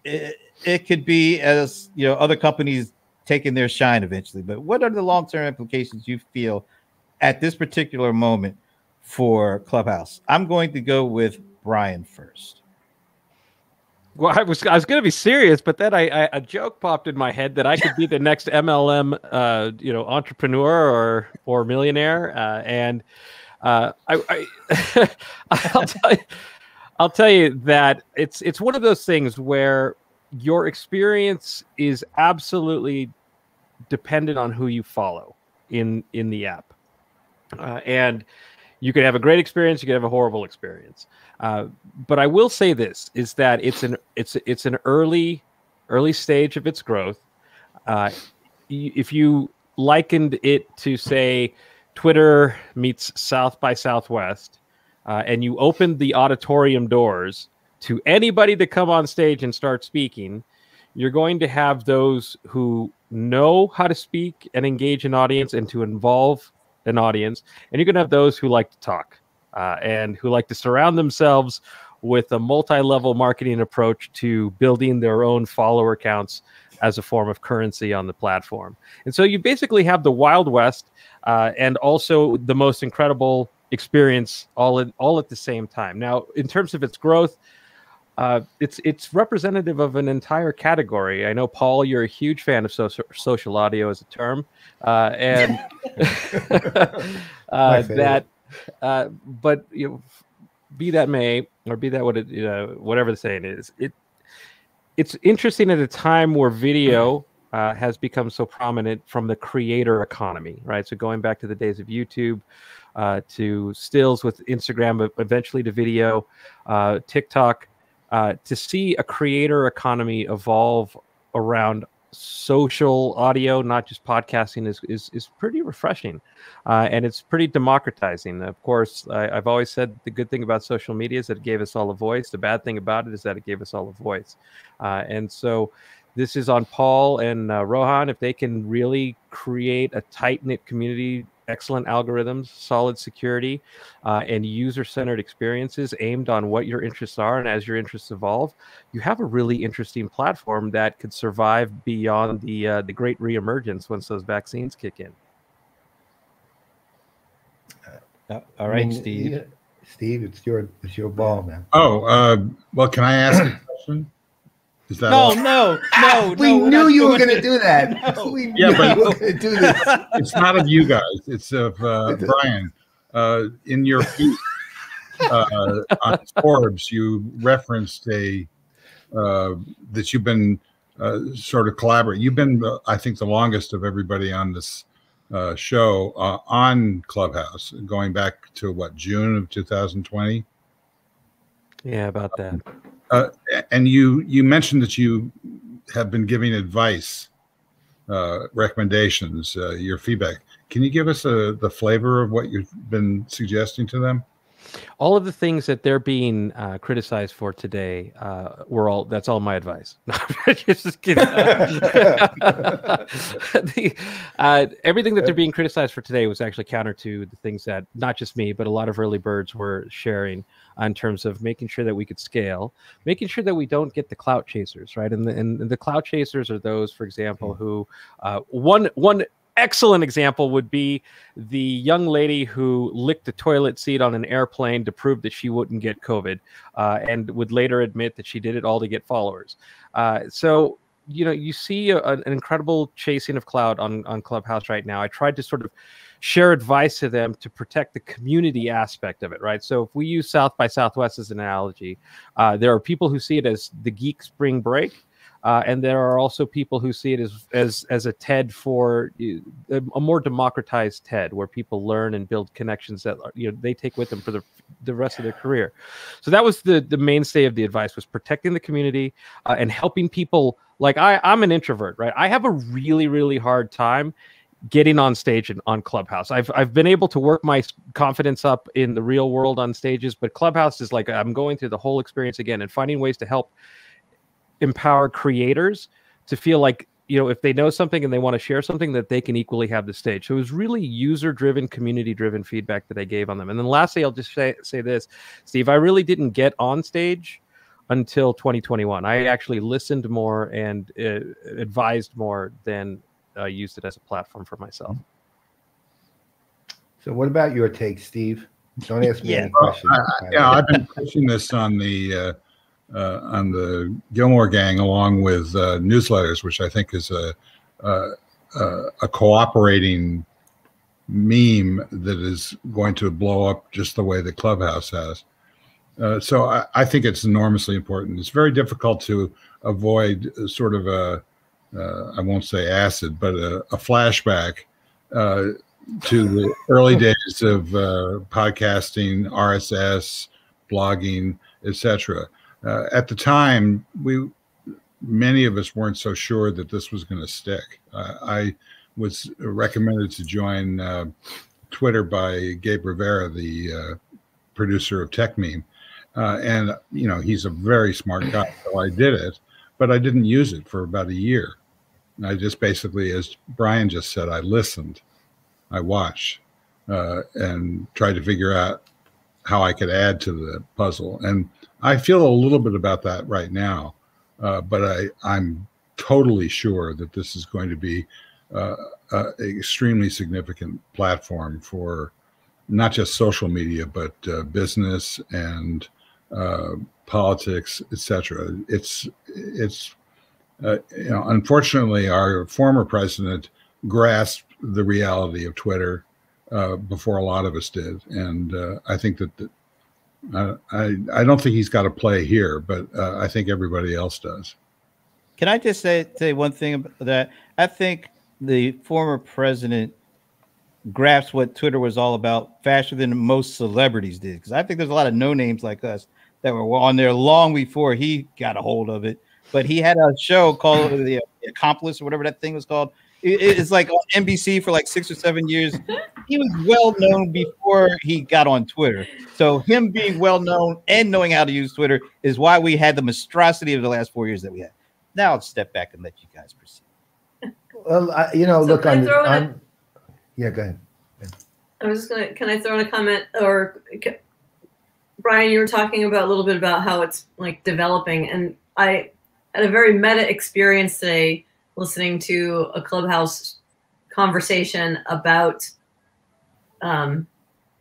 it could be as other companies taking their shine eventually. But what are the long-term implications you feel at this particular moment for Clubhouse? I'm going to go with Brian first. Well, I was going to be serious, but then a joke popped in my head that I could be the next MLM, entrepreneur or millionaire, and I I'll tell you that it's one of those things where your experience is absolutely dependent on who you follow in the app, and you could have a great experience, you could have a horrible experience. But I will say this is that it's an early stage of its growth. If you likened it to, say, Twitter meets South by Southwest, and you opened the auditorium doors to anybody to come on stage and start speaking, you're going to have those who know how to speak and engage an audience and to involve an audience, and you're going to have those who like to talk and who like to surround themselves with a multi-level marketing approach to building their own follower counts as a form of currency on the platform. And so you basically have the Wild West and also the most incredible experience all at the same time. Now, in terms of its growth, it's representative of an entire category. I know, Paul, you're a huge fan of social audio as a term, and but be that may, or be that what it, whatever the saying is, it's interesting at a time where video has become so prominent from the creator economy, right? So going back to the days of YouTube, to stills with Instagram, but eventually to video, TikTok. To see a creator economy evolve around social audio, not just podcasting, is pretty refreshing, and it's pretty democratizing. Of course, I've always said the good thing about social media is that it gave us all a voice. The bad thing about it is that it gave us all a voice, and so this is on Paul and Rohan. If they can really create a tight-knit community, excellent algorithms, solid security, and user-centered experiences aimed on what your interests are, and as your interests evolve, you have a really interesting platform that could survive beyond the great reemergence once those vaccines kick in. All right, Steve. Steve, it's your ball, man. Oh, well, can I ask a question? Is that no. We knew you were going to do that. No. We knew you were going to do this. It's not of you guys. It's of Brian. In your piece on Forbes, you referenced that you've been sort of collaborating. You've been, I think, the longest of everybody on this show on Clubhouse, going back to June of 2020. Yeah, about that. And you mentioned that you have been giving advice, recommendations, your feedback. Can you give us the flavor of what you've been suggesting to them? All of the things that they're being criticized for today that's all my advice. Just kidding. Everything that they're being criticized for today was actually counter to the things that not just me, but a lot of early birds were sharing in terms of making sure that we could scale, making sure that we don't get the clout chasers, right? And the clout chasers are those, for example, who one excellent example would be the young lady who licked the toilet seat on an airplane to prove that she wouldn't get COVID, and would later admit that she did it all to get followers. So, you see an incredible chasing of clout on Clubhouse right now. I tried to sort of share advice to them to protect the community aspect of it, right? So if we use South by Southwest as an analogy, there are people who see it as the geek spring break. And there are also people who see it as a TED for a more democratized TED, where people learn and build connections that they take with them for the rest of their career. So that was the mainstay of the advice, was protecting the community and helping people. Like I'm an introvert, right? I have a really, really hard time getting on stage on Clubhouse. I've been able to work my confidence up in the real world on stages, but Clubhouse is like I'm going through the whole experience again and finding ways to help empower creators to feel like, you know, if they know something and they want to share something, that they can equally have the stage. So it was really user-driven, community-driven feedback that I gave on them. And then lastly, I'll just say this, Steve, I really didn't get on stage until 2021. I actually listened more and advised more than used it as a platform for myself. So what about your take, Steve? Don't ask me any Well, questions. I've been pushing this on the Gillmor Gang, along with newsletters, which I think is a cooperating meme that is going to blow up just the way the Clubhouse has. So I think it's enormously important. It's very difficult to avoid sort of I won't say acid, but a flashback to the early days of podcasting, RSS, blogging, etc. At the time, many of us weren't so sure that this was going to stick. I was recommended to join Twitter by Gabe Rivera, the producer of TechMeme, and you know, he's a very smart guy. So I did it, but I didn't use it for about a year. I just basically, as Brian just said, I listened, I watched, and tried to figure out how I could add to the puzzle. And I feel a little bit about that right now, but I'm totally sure that this is going to be an extremely significant platform for not just social media, but business and politics, etc. It's you know, unfortunately, our former president grasped the reality of Twitter before a lot of us did, and I think that I don't think he's got a play here, but I think everybody else does. Can I just say one thing about that? I think the former president grasped what Twitter was all about faster than most celebrities did, because I think there's a lot of no names like us that were on there long before he got a hold of it. But he had a show called The Accomplice, or whatever that thing was called. It's like on NBC for like 6 or 7 years. He was well known before he got on Twitter. So him being well known and knowing how to use Twitter is why we had the monstrosity of the last 4 years that we had. Now I'll step back and let you guys proceed. Well, you know, So look can I throw in on. Yeah, go ahead. I was just gonna. Can I throw in a comment? Or Brian, you were talking about a little bit about how it's like developing, and I had a very meta experience today listening to a Clubhouse conversation about, you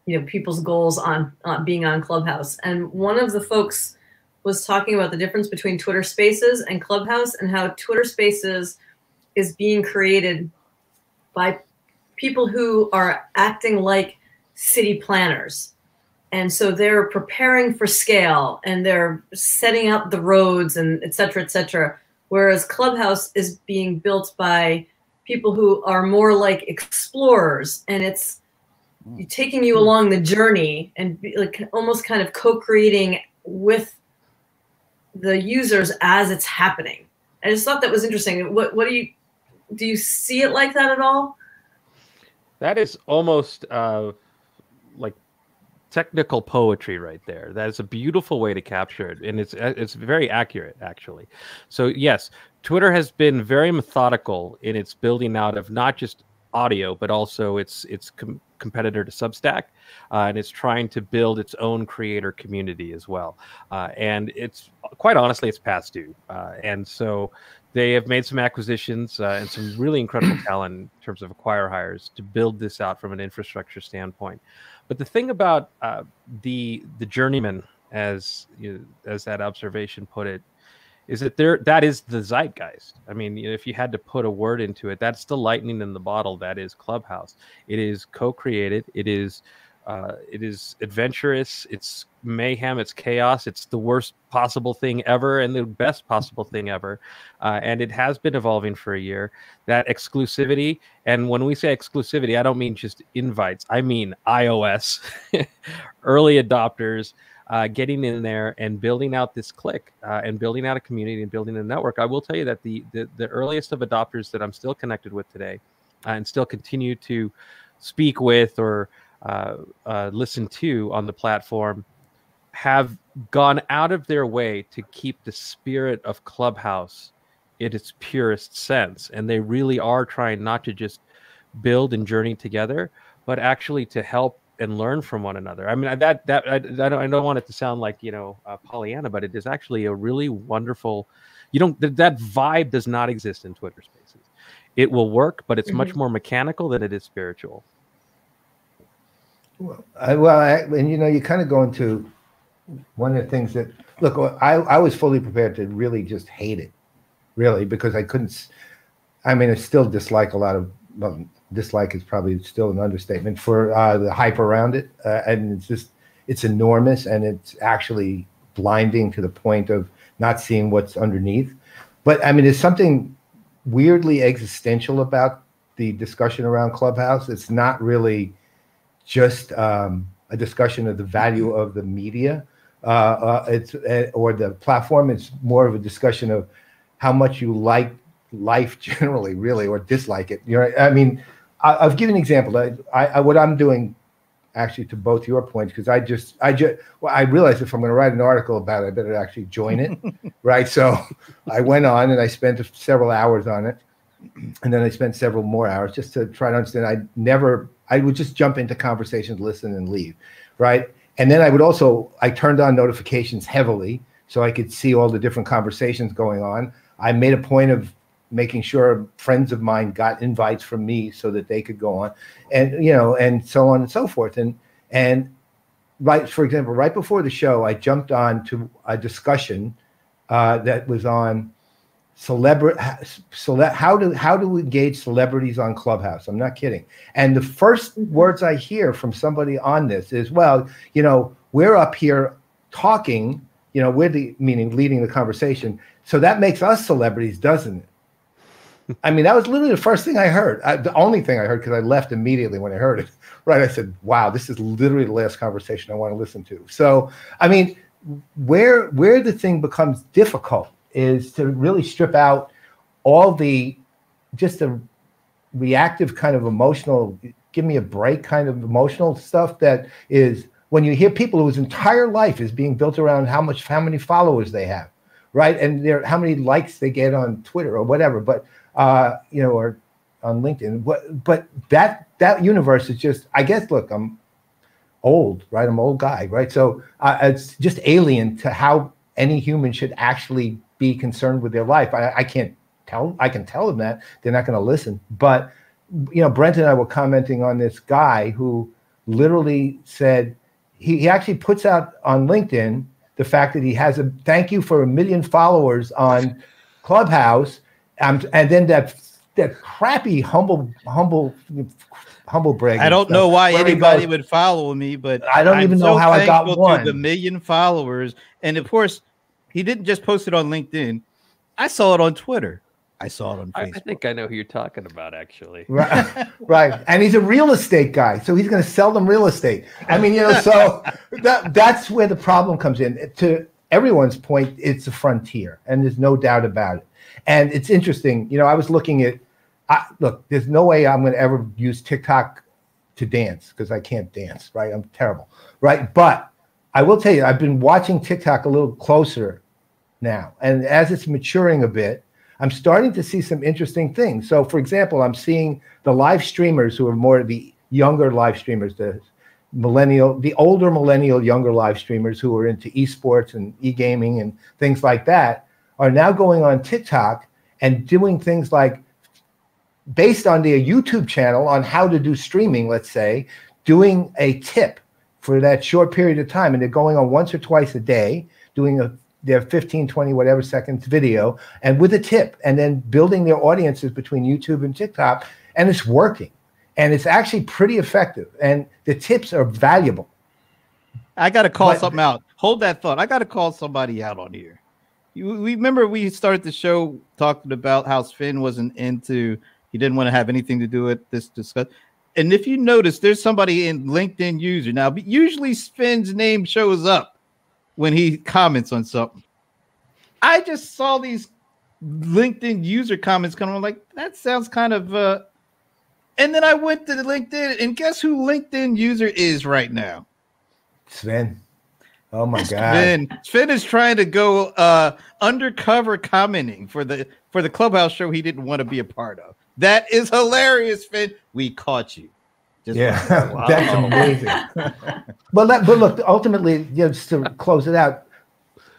know, people's goals on being on Clubhouse, and one of the folks was talking about the difference between Twitter Spaces and Clubhouse, and how Twitter Spaces is being created by people who are acting like city planners. And so they're preparing for scale and they're setting up the roads and et cetera, et cetera. Whereas Clubhouse is being built by people who are more like explorers, and it's taking you along the journey and like almost kind of co-creating with the users as it's happening. I just thought that was interesting. What do you see it like that at all? That is almost like technical poetry right there. That is a beautiful way to capture it, and it's very accurate, actually. So yes, Twitter has been very methodical in its building out of not just audio, but also its competitor to Substack, and it's trying to build its own creator community as well. And it's quite honestly, it's past due. And so they have made some acquisitions and some really incredible talent in terms of acquire hires to build this out from an infrastructure standpoint. But the thing about the journeyman, as that observation put it, is that that is the zeitgeist. I mean, if you had to put a word into it, that's the lightning in the bottle. That is Clubhouse. It is co-created. It is adventurous. It's mayhem. It's chaos. It's the worst possible thing ever and the best possible thing ever. And it has been evolving for a year. That exclusivity, and when we say exclusivity, I don't mean just invites. I mean iOS, early adopters, getting in there and building out this clique and building out a community and building a network. I will tell you that the earliest of adopters that I'm still connected with today and still continue to speak with or listen to on the platform have gone out of their way to keep the spirit of Clubhouse in its purest sense, and they really are trying not to just build and journey together, but actually to help and learn from one another. I mean, I don't want it to sound like, Pollyanna, but it is actually a really wonderful. That vibe does not exist in Twitter Spaces. It will work, but it's much more mechanical than it is spiritual. And you kind of go into one of the things that, look, I was fully prepared to really just hate it, really, because I couldn't. I mean, I still dislike a lot of. Well, dislike is probably still an understatement for the hype around it, and it's enormous, and it's actually blinding to the point of not seeing what's underneath. But I mean, there's something weirdly existential about the discussion around Clubhouse. It's not really just a discussion of the value of the media, or the platform. It's more of a discussion of how much you like life generally, really, or dislike it. I mean, I'll give you an example. What I'm doing, actually, to both your points, because I realized if I'm going to write an article about it, I better actually join it, right? So I went on and I spent several hours on it, and then I spent several more hours just to try to understand. I would just jump into conversations, listen, and leave, right? And then I turned on notifications heavily so I could see all the different conversations going on. I made a point of making sure friends of mine got invites from me so that they could go on, and and so on and so forth. And right, for example, right before the show, I jumped on to a discussion that was on how to engage celebrities on Clubhouse. I'm not kidding. And the first words I hear from somebody on this is, well, we're up here talking, meaning leading the conversation. So that makes us celebrities, doesn't it? I mean, that was literally the first thing I heard. The only thing I heard, because I left immediately when I heard it. Right. I said, wow, this is literally the last conversation I want to listen to. So, I mean, where the thing becomes difficult is to really strip out all the reactive kind of emotional, give me a break kind of emotional stuff that is when you hear people whose entire life is being built around how many followers they have, right? And how many likes they get on Twitter or whatever, but or on LinkedIn. But that universe is just, I guess, look, I'm old, right? I'm an old guy, right? So it's just alien to how any human should actually be concerned with their life. I can tell them that they're not going to listen. But Brent and I were commenting on this guy who literally said he actually puts out on LinkedIn the fact that he has a thank you for 1 million followers on Clubhouse, and then that crappy humble brag. I don't know why anybody would follow me, but I don't even know how I got one. To the 1 million followers, and of course, he didn't just post it on LinkedIn. I saw it on Twitter. I saw it on Facebook. I think I know who you're talking about, actually. Right, right. And he's a real estate guy, so he's going to sell them real estate. I mean, so that's where the problem comes in. To everyone's point, it's a frontier, and there's no doubt about it. And it's interesting. I was looking at. Look, there's no way I'm going to ever use TikTok to dance because I can't dance. Right, I'm terrible. Right, but I will tell you, I've been watching TikTok a little closer now, and as it's maturing a bit, I'm starting to see some interesting things. So, for example, I'm seeing the live streamers who are more the younger live streamers, the older millennial younger live streamers who are into esports and e-gaming and things like that, are now going on TikTok and doing things like, based on their YouTube channel on how to do streaming, let's say, doing a tip for that short period of time. And they're going on once or twice a day, doing their 15, 20, whatever seconds video, and with a tip, and then building their audiences between YouTube and TikTok. And it's working. And it's actually pretty effective. And the tips are valuable. I got to call something out. Hold that thought. I got to call somebody out on here. We remember we started the show talking about how Sven wasn't into, he didn't want to have anything to do with this discussion. And if you notice, there's somebody in LinkedIn user now, but usually Sven's name shows up when he comments on something. I just saw these LinkedIn user comments coming. I'm like, that sounds kind of, and then I went to the LinkedIn, and guess who LinkedIn user is right now? Sven. Oh my God. Finn is trying to go undercover commenting for the Clubhouse show he didn't want to be a part of. That is hilarious, Finn. We caught you. Just Wow. That's amazing. But look, ultimately, just to close it out,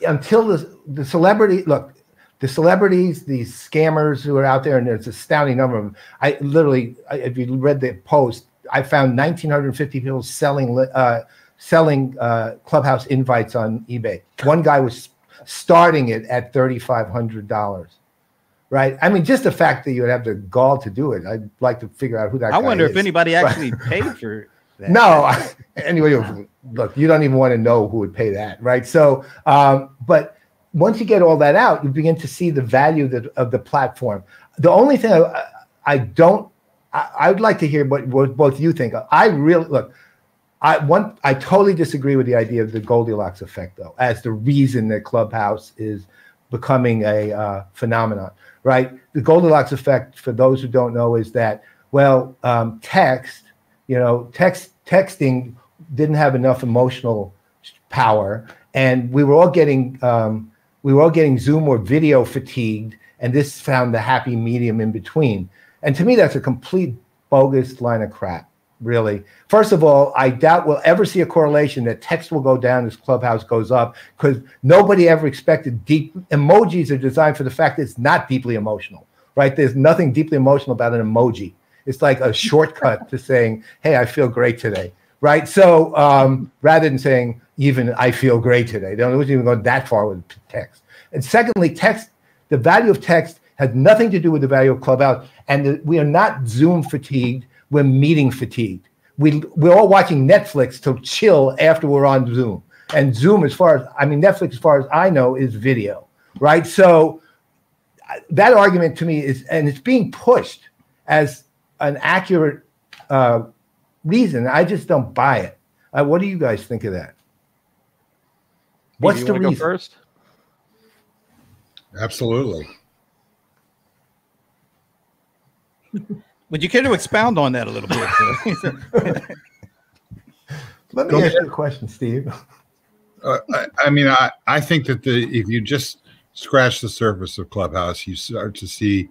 until the celebrities, these scammers who are out there, and there's an astounding number of them. If you read the post, I found 1,950 people selling Clubhouse invites on eBay. One guy was starting it at $3,500. Right? I mean, just the fact that you would have the gall to do it. I'd like to figure out who that guy is. I wonder if anybody actually paid for that. No. Anyway, look, you don't even want to know who would pay that, right? So, but once you get all that out, you begin to see the value of the platform. The only thing I would like to hear what both you think of. I totally disagree with the idea of the Goldilocks effect, though, as the reason that Clubhouse is becoming a phenomenon, right? The Goldilocks effect, for those who don't know, is that, texting didn't have enough emotional power, and we were all getting Zoom or video fatigued, and this found the happy medium in between. And to me, that's a complete bogus line of crap. Really. First of all, I doubt we'll ever see a correlation that text will go down as Clubhouse goes up, because nobody ever expected deep emojis are designed for the fact that it's not deeply emotional, right? There's nothing deeply emotional about an emoji. It's like a shortcut to saying, hey, I feel great today, right? So rather than saying even I feel great today, they don't even go that far with text. And secondly, the value of text has nothing to do with the value of Clubhouse, and we are not Zoom fatigued. We're meeting fatigued. We're all watching Netflix to chill after we're on Zoom. And Zoom, Netflix, as far as I know, is video, right? So that argument to me and it's being pushed as an accurate reason. I just don't buy it. What do you guys think of that? What's the reason? Go first? Absolutely. Would you care to expound on that a little bit? Let me ask you a question, Steve. I think that if you just scratch the surface of Clubhouse, you start to see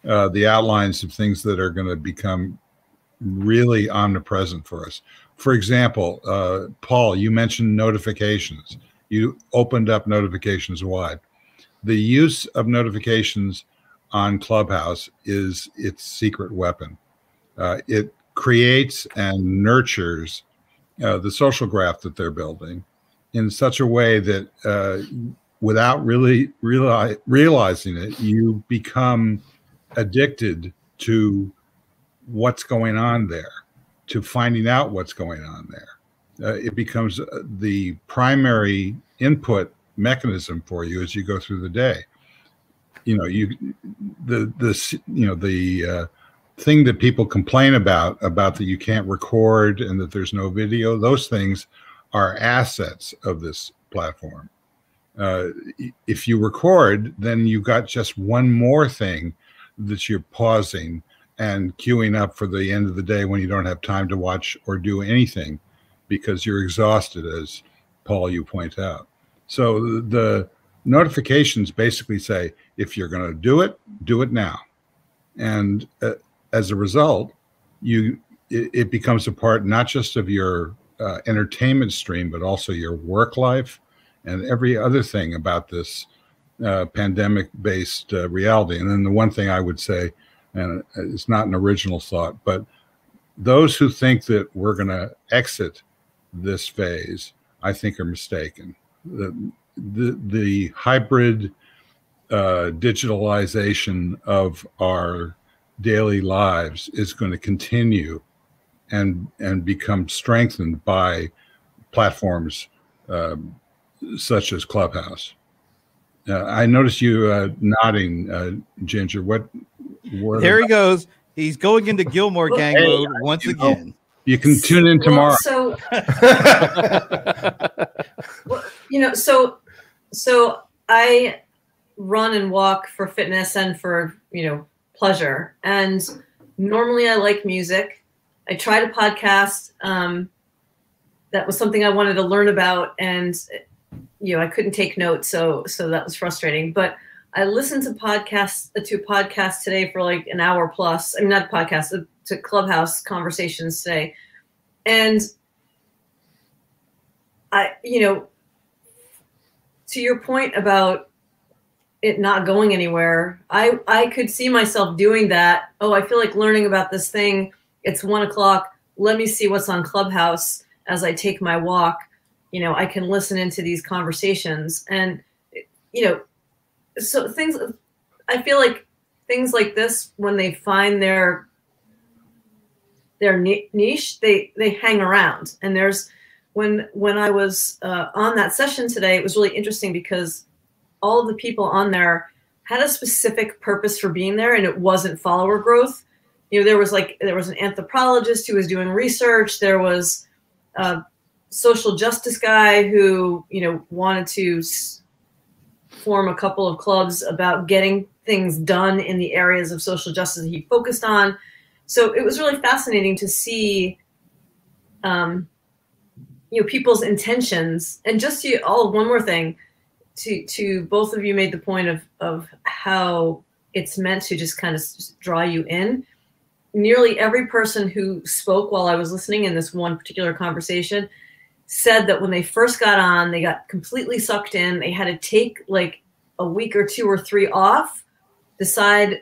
the outlines of things that are going to become really omnipresent for us. For example, Paul, you mentioned notifications. You opened up notifications wide. The use of notifications on Clubhouse is its secret weapon. It creates and nurtures the social graph that they're building in such a way that without really realizing it, you become addicted to what's going on there, to finding out what's going on there. It becomes the primary input mechanism for you as you go through the day. The thing that people complain about that you can't record and that there's no video, those things are assets of this platform. If you record, then you've got just one more thing that you're pausing and queuing up for the end of the day when you don't have time to watch or do anything because you're exhausted, as Paul, you point out. So the notifications basically say, if you're going to do it now. And as a result, it becomes a part not just of your entertainment stream, but also your work life and every other thing about this pandemic-based reality. And then the one thing I would say, and it's not an original thought, but those who think that we're going to exit this phase, I think are mistaken. The hybrid digitalization of our daily lives is going to continue and become strengthened by platforms such as Clubhouse. I noticed you nodding, Ginger. There he goes. He's going into Gillmor Gang mode once again. You can tune in tomorrow. So I run and walk for fitness and for, pleasure. And normally I like music. I tried a podcast. That was something I wanted to learn about. And I couldn't take notes, so that was frustrating. But I listened to podcasts today for like an hour plus. I mean, not podcasts, to Clubhouse conversations today, and to your point about it not going anywhere, I could see myself doing that. Oh, I feel like learning about this thing. It's 1:00. Let me see what's on Clubhouse as I take my walk. I can listen into these conversations, and so I feel like things like this, when they find their niche, they hang around. And when I was on that session today, it was really interesting because all of the people on there had a specific purpose for being there, and it wasn't follower growth. There was an anthropologist who was doing research. There was a social justice guy who wanted to form a couple of clubs about getting things done in the areas of social justice that he focused on. So it was really fascinating to see people's intentions. And just one more thing, to both of you made the point of how it's meant to just kind of draw you in. Nearly every person who spoke while I was listening in this one particular conversation said that when they first got on, they got completely sucked in. They had to take like a week or 2 or 3 off, decide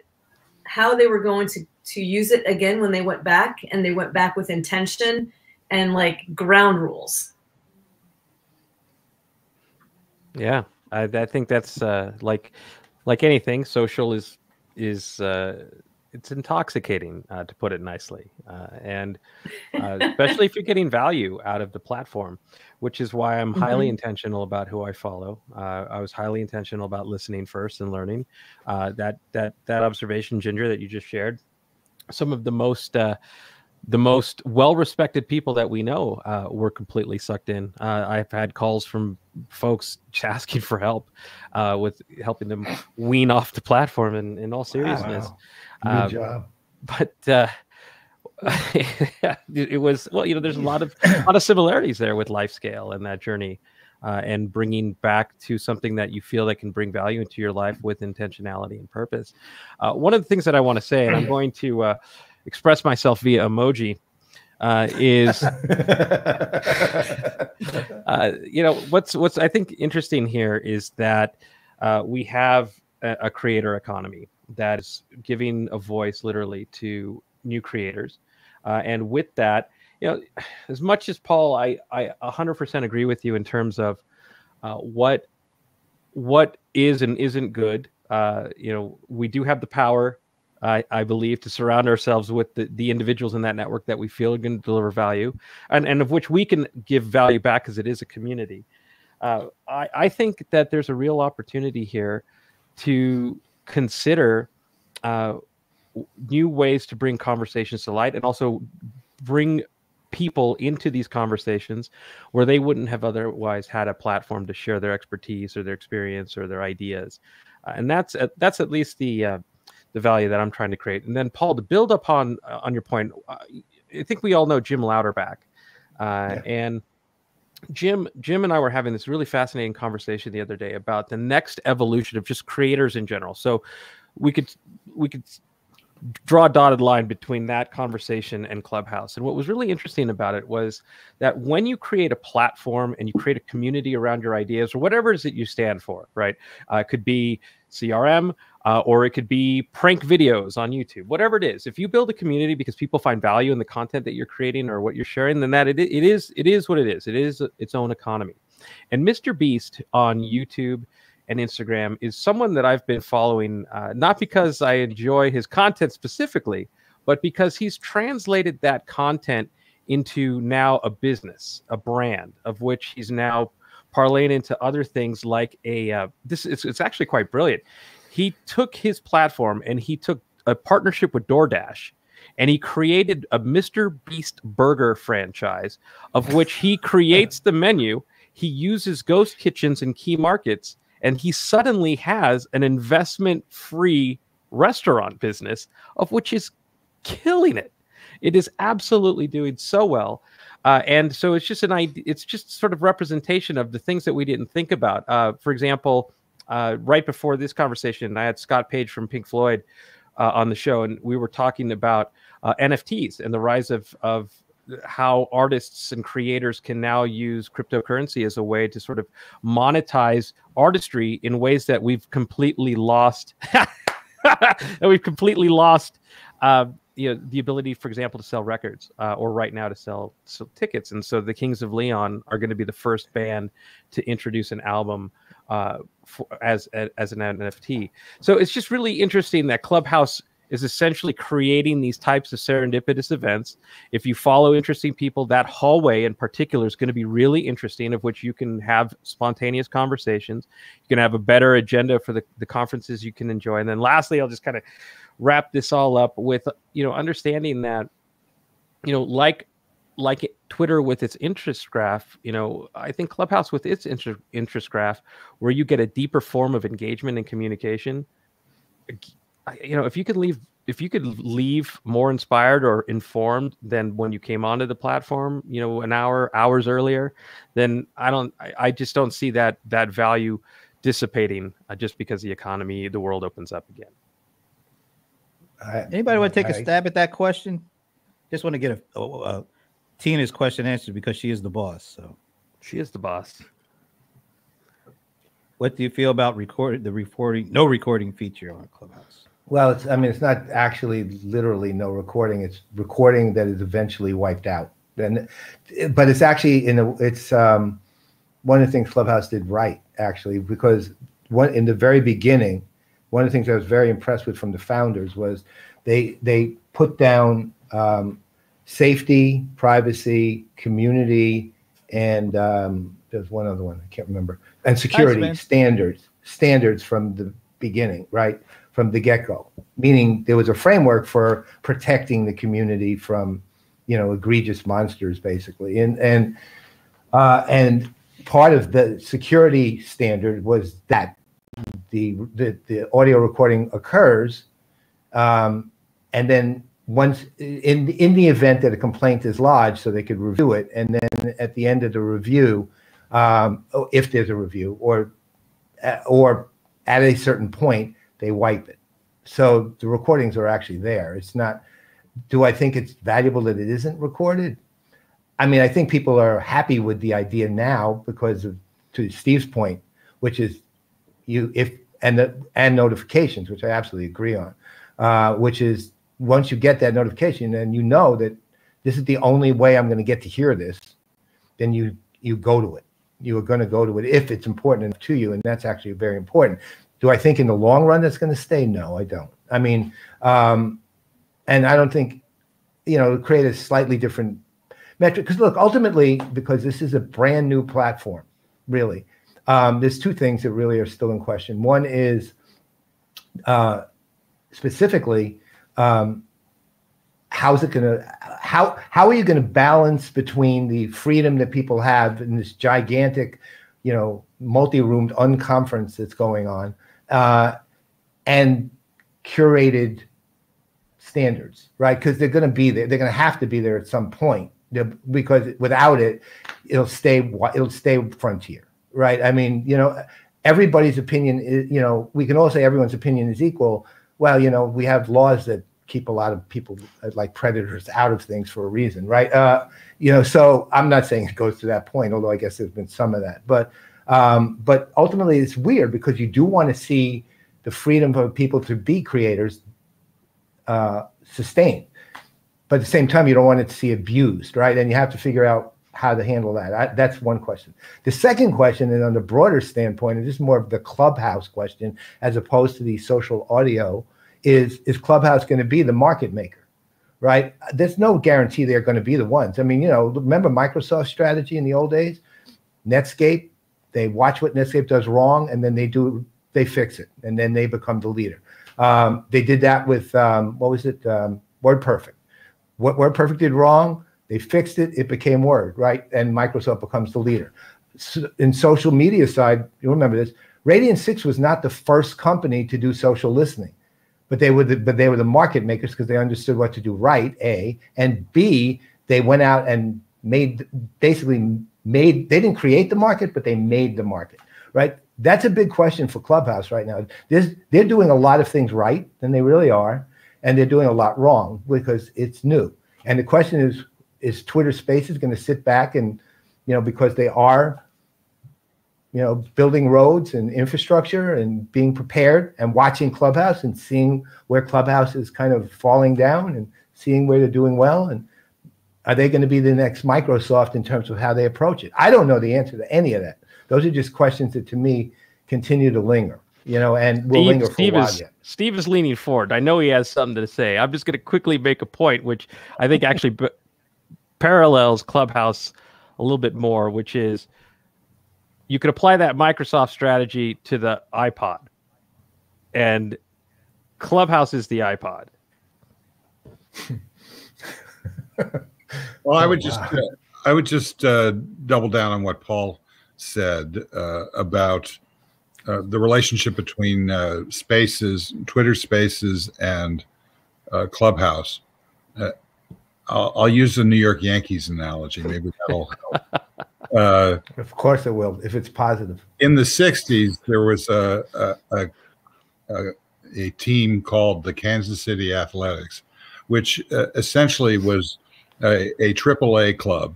how they were going to use it again when they went back, and they went back with intention and like ground rules. Yeah, I think that's like anything. Social is it's intoxicating, to put it nicely, and especially if you're getting value out of the platform, which is why I'm highly intentional about who I follow. I was highly intentional about listening first and learning. That observation, Ginger, that you just shared, some of the most well-respected people that we know were completely sucked in. I've had calls from folks just asking for help with helping them wean off the platform. In all seriousness, wow. Good job. But it was, there's a lot of similarities there with LifeScale and that journey, and bringing back to something that you feel that can bring value into your life with intentionality and purpose. One of the things that I want to say, and I'm going to express myself via emoji, is what's I think interesting here is that we have a creator economy that is giving a voice literally to new creators, and with that, as much as Paul, I 100% agree with you in terms of what is and isn't good. We do have the power, I believe, to surround ourselves with the individuals in that network that we feel are going to deliver value, and of which we can give value back because it is a community. I think that there's a real opportunity here to consider new ways to bring conversations to light, and also bring people into these conversations where they wouldn't have otherwise had a platform to share their expertise or their experience or their ideas. And that's at least the value that I'm trying to create. And then, Paul, to build upon on your point, I think we all know Jim Louderback, and Jim and I were having this really fascinating conversation the other day about the next evolution of just creators in general. So we could draw a dotted line between that conversation and Clubhouse. And what was really interesting about it was that when you create a platform and you create a community around your ideas, or whatever it is that you stand for, right? It could be CRM, or it could be prank videos on YouTube, whatever it is. If you build a community because people find value in the content that you're creating or what you're sharing, then it is what it is. It is its own economy. And Mr. Beast on YouTube and Instagram is someone that I've been following, not because I enjoy his content specifically, but because he's translated that content into now a business, a brand, of which he's now parlaying into other things like it's actually quite brilliant. He took his platform and he took a partnership with DoorDash, and he created a Mr. Beast burger franchise, of which he creates the menu. He uses ghost kitchens in key markets, and he suddenly has an investment-free restaurant business, of which is killing it. It is absolutely doing so well. And so it's just an idea. It's just sort of representation of the things that we didn't think about. For example, right before this conversation, I had Scott Page from Pink Floyd on the show, and we were talking about NFTs and the rise of how artists and creators can now use cryptocurrency as a way to sort of monetize artistry in ways that we've completely lost. The ability, for example, to sell records, or right now to sell tickets. And so the Kings of Leon are going to be the first band to introduce an album as an NFT. So it's just really interesting that Clubhouse is essentially creating these types of serendipitous events. If you follow interesting people, that hallway in particular is going to be really interesting, of which you can have spontaneous conversations. You can have a better agenda for the conferences you can enjoy. And then lastly, I'll just kind of wrap this all up with, understanding that, like Twitter with its interest graph, I think Clubhouse with its interest graph, where you get a deeper form of engagement and communication. If you could leave more inspired or informed than when you came onto the platform, hours earlier, then I just don't see that value dissipating just because the world opens up again. Anybody want to take a stab at that question? Just want to get Tina's question answered, because she is the boss. So she is the boss. What do you feel about no recording feature on Clubhouse? Well, it's not actually literally no recording. It's recording that is eventually wiped out. But it's actually it's one of the things Clubhouse did right, actually, because in the very beginning, one of the things I was very impressed with from the founders was they put down safety, privacy, community, and there's one other one I can't remember, and security standards from the beginning, right? From the get-go, meaning there was a framework for protecting the community from, egregious monsters, basically. And part of the security standard was that the audio recording occurs, and then once in the event that a complaint is lodged, so they could review it, and then at the end of the review, if there's a review, or at a certain point, they wipe it. So the recordings are actually there. It's not, do I think it's valuable that it isn't recorded? I think people are happy with the idea now because to Steve's point, which is and notifications, which I absolutely agree on, which is once you get that notification and you know that this is the only way I'm going to get to hear this, then you go to it. You are going to go to it if it's important enough to you, and that's actually very important. Do I think in the long run that's going to stay? No, I don't. And I don't think, create a slightly different metric. Because look, ultimately, because this is a brand new platform, really, there's two things that really are still in question. One is specifically, how are you going to balance between the freedom that people have in this gigantic, multi-roomed unconference that's going on, and curated standards, right? Because they're going to be there. They're going to have to be there at some point, because without it, it'll stay frontier, right? Everybody's opinion is, we can all say everyone's opinion is equal. Well, we have laws that keep a lot of people like predators out of things for a reason, right? So I'm not saying it goes to that point, although I guess there's been some of that. But ultimately, it's weird because you do want to see the freedom for people to be creators sustained. But at the same time, you don't want it to see abused, right? And you have to figure out how to handle that. That's one question. The second question, and on the broader standpoint, and this is more of the Clubhouse question as opposed to the social audio, is Clubhouse going to be the market maker, right? There's no guarantee they're going to be the ones. Remember Microsoft's strategy in the old days? Netscape, they watch what Netscape does wrong, and then they fix it, and then they become the leader. They did that with, WordPerfect. What WordPerfect did wrong, they fixed it, it became Word, right? And Microsoft becomes the leader. So in social media side, you remember this, Radian6 was not the first company to do social listening, but they were the market makers because they understood what to do right, A, and B, they went out and basically made, they didn't create the market, but they made the market, right? That's a big question for Clubhouse right now. They're doing a lot of things right, and they really are, and they're doing a lot wrong because it's new. And the question is Twitter Spaces going to sit back and, because they are, building roads and infrastructure and being prepared and watching Clubhouse and seeing where Clubhouse is kind of falling down and seeing where they're doing well? And are they going to be the next Microsoft in terms of how they approach it? I don't know the answer to any of that. Those are just questions that, to me, continue to linger, and will linger for a while yet. Steve is leaning forward. I know he has something to say. I'm just going to quickly make a point, which I think actually parallels Clubhouse a little bit more, which is you could apply that Microsoft strategy to the iPod, and Clubhouse is the iPod. Well, I would just double down on what Paul said about the relationship between Spaces, Twitter Spaces, and Clubhouse. I'll use the New York Yankees analogy. Maybe that'll help. Of course it will, if it's positive. In the 60s, there was a team called the Kansas City Athletics, which essentially was a AAA club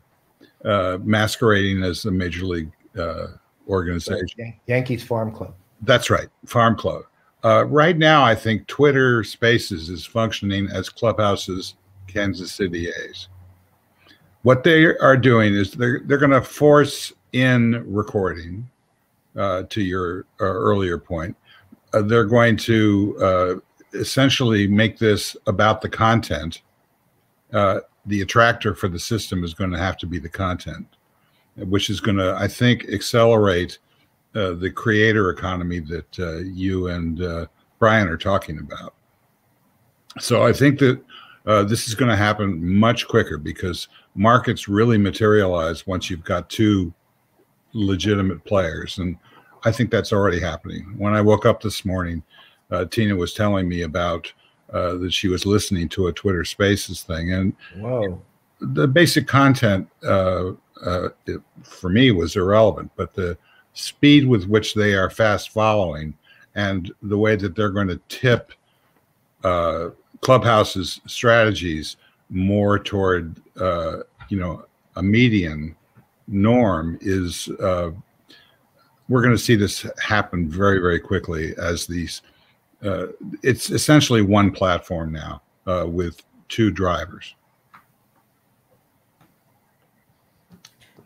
masquerading as a major league organization. Yankees Farm Club. That's right, Farm Club. Right now, I think Twitter Spaces is functioning as Clubhouse's Kansas City A's. What they are doing is they're going to force in recording, to your earlier point. They're going to essentially make this about the content. The attractor for the system is going to have to be the content, which is going to, I think, accelerate the creator economy that you and Brian are talking about. So I think that this is going to happen much quicker because markets really materialize once you've got two legitimate players. And I think that's already happening. When I woke up this morning, Tina was telling me about that she was listening to a Twitter Spaces thing. And whoa, the basic content for me was irrelevant, but the speed with which they are fast following and the way that they're going to tip Clubhouse's strategies more toward a median norm is we're going to see this happen very, very quickly as these it's essentially one platform now with two drivers.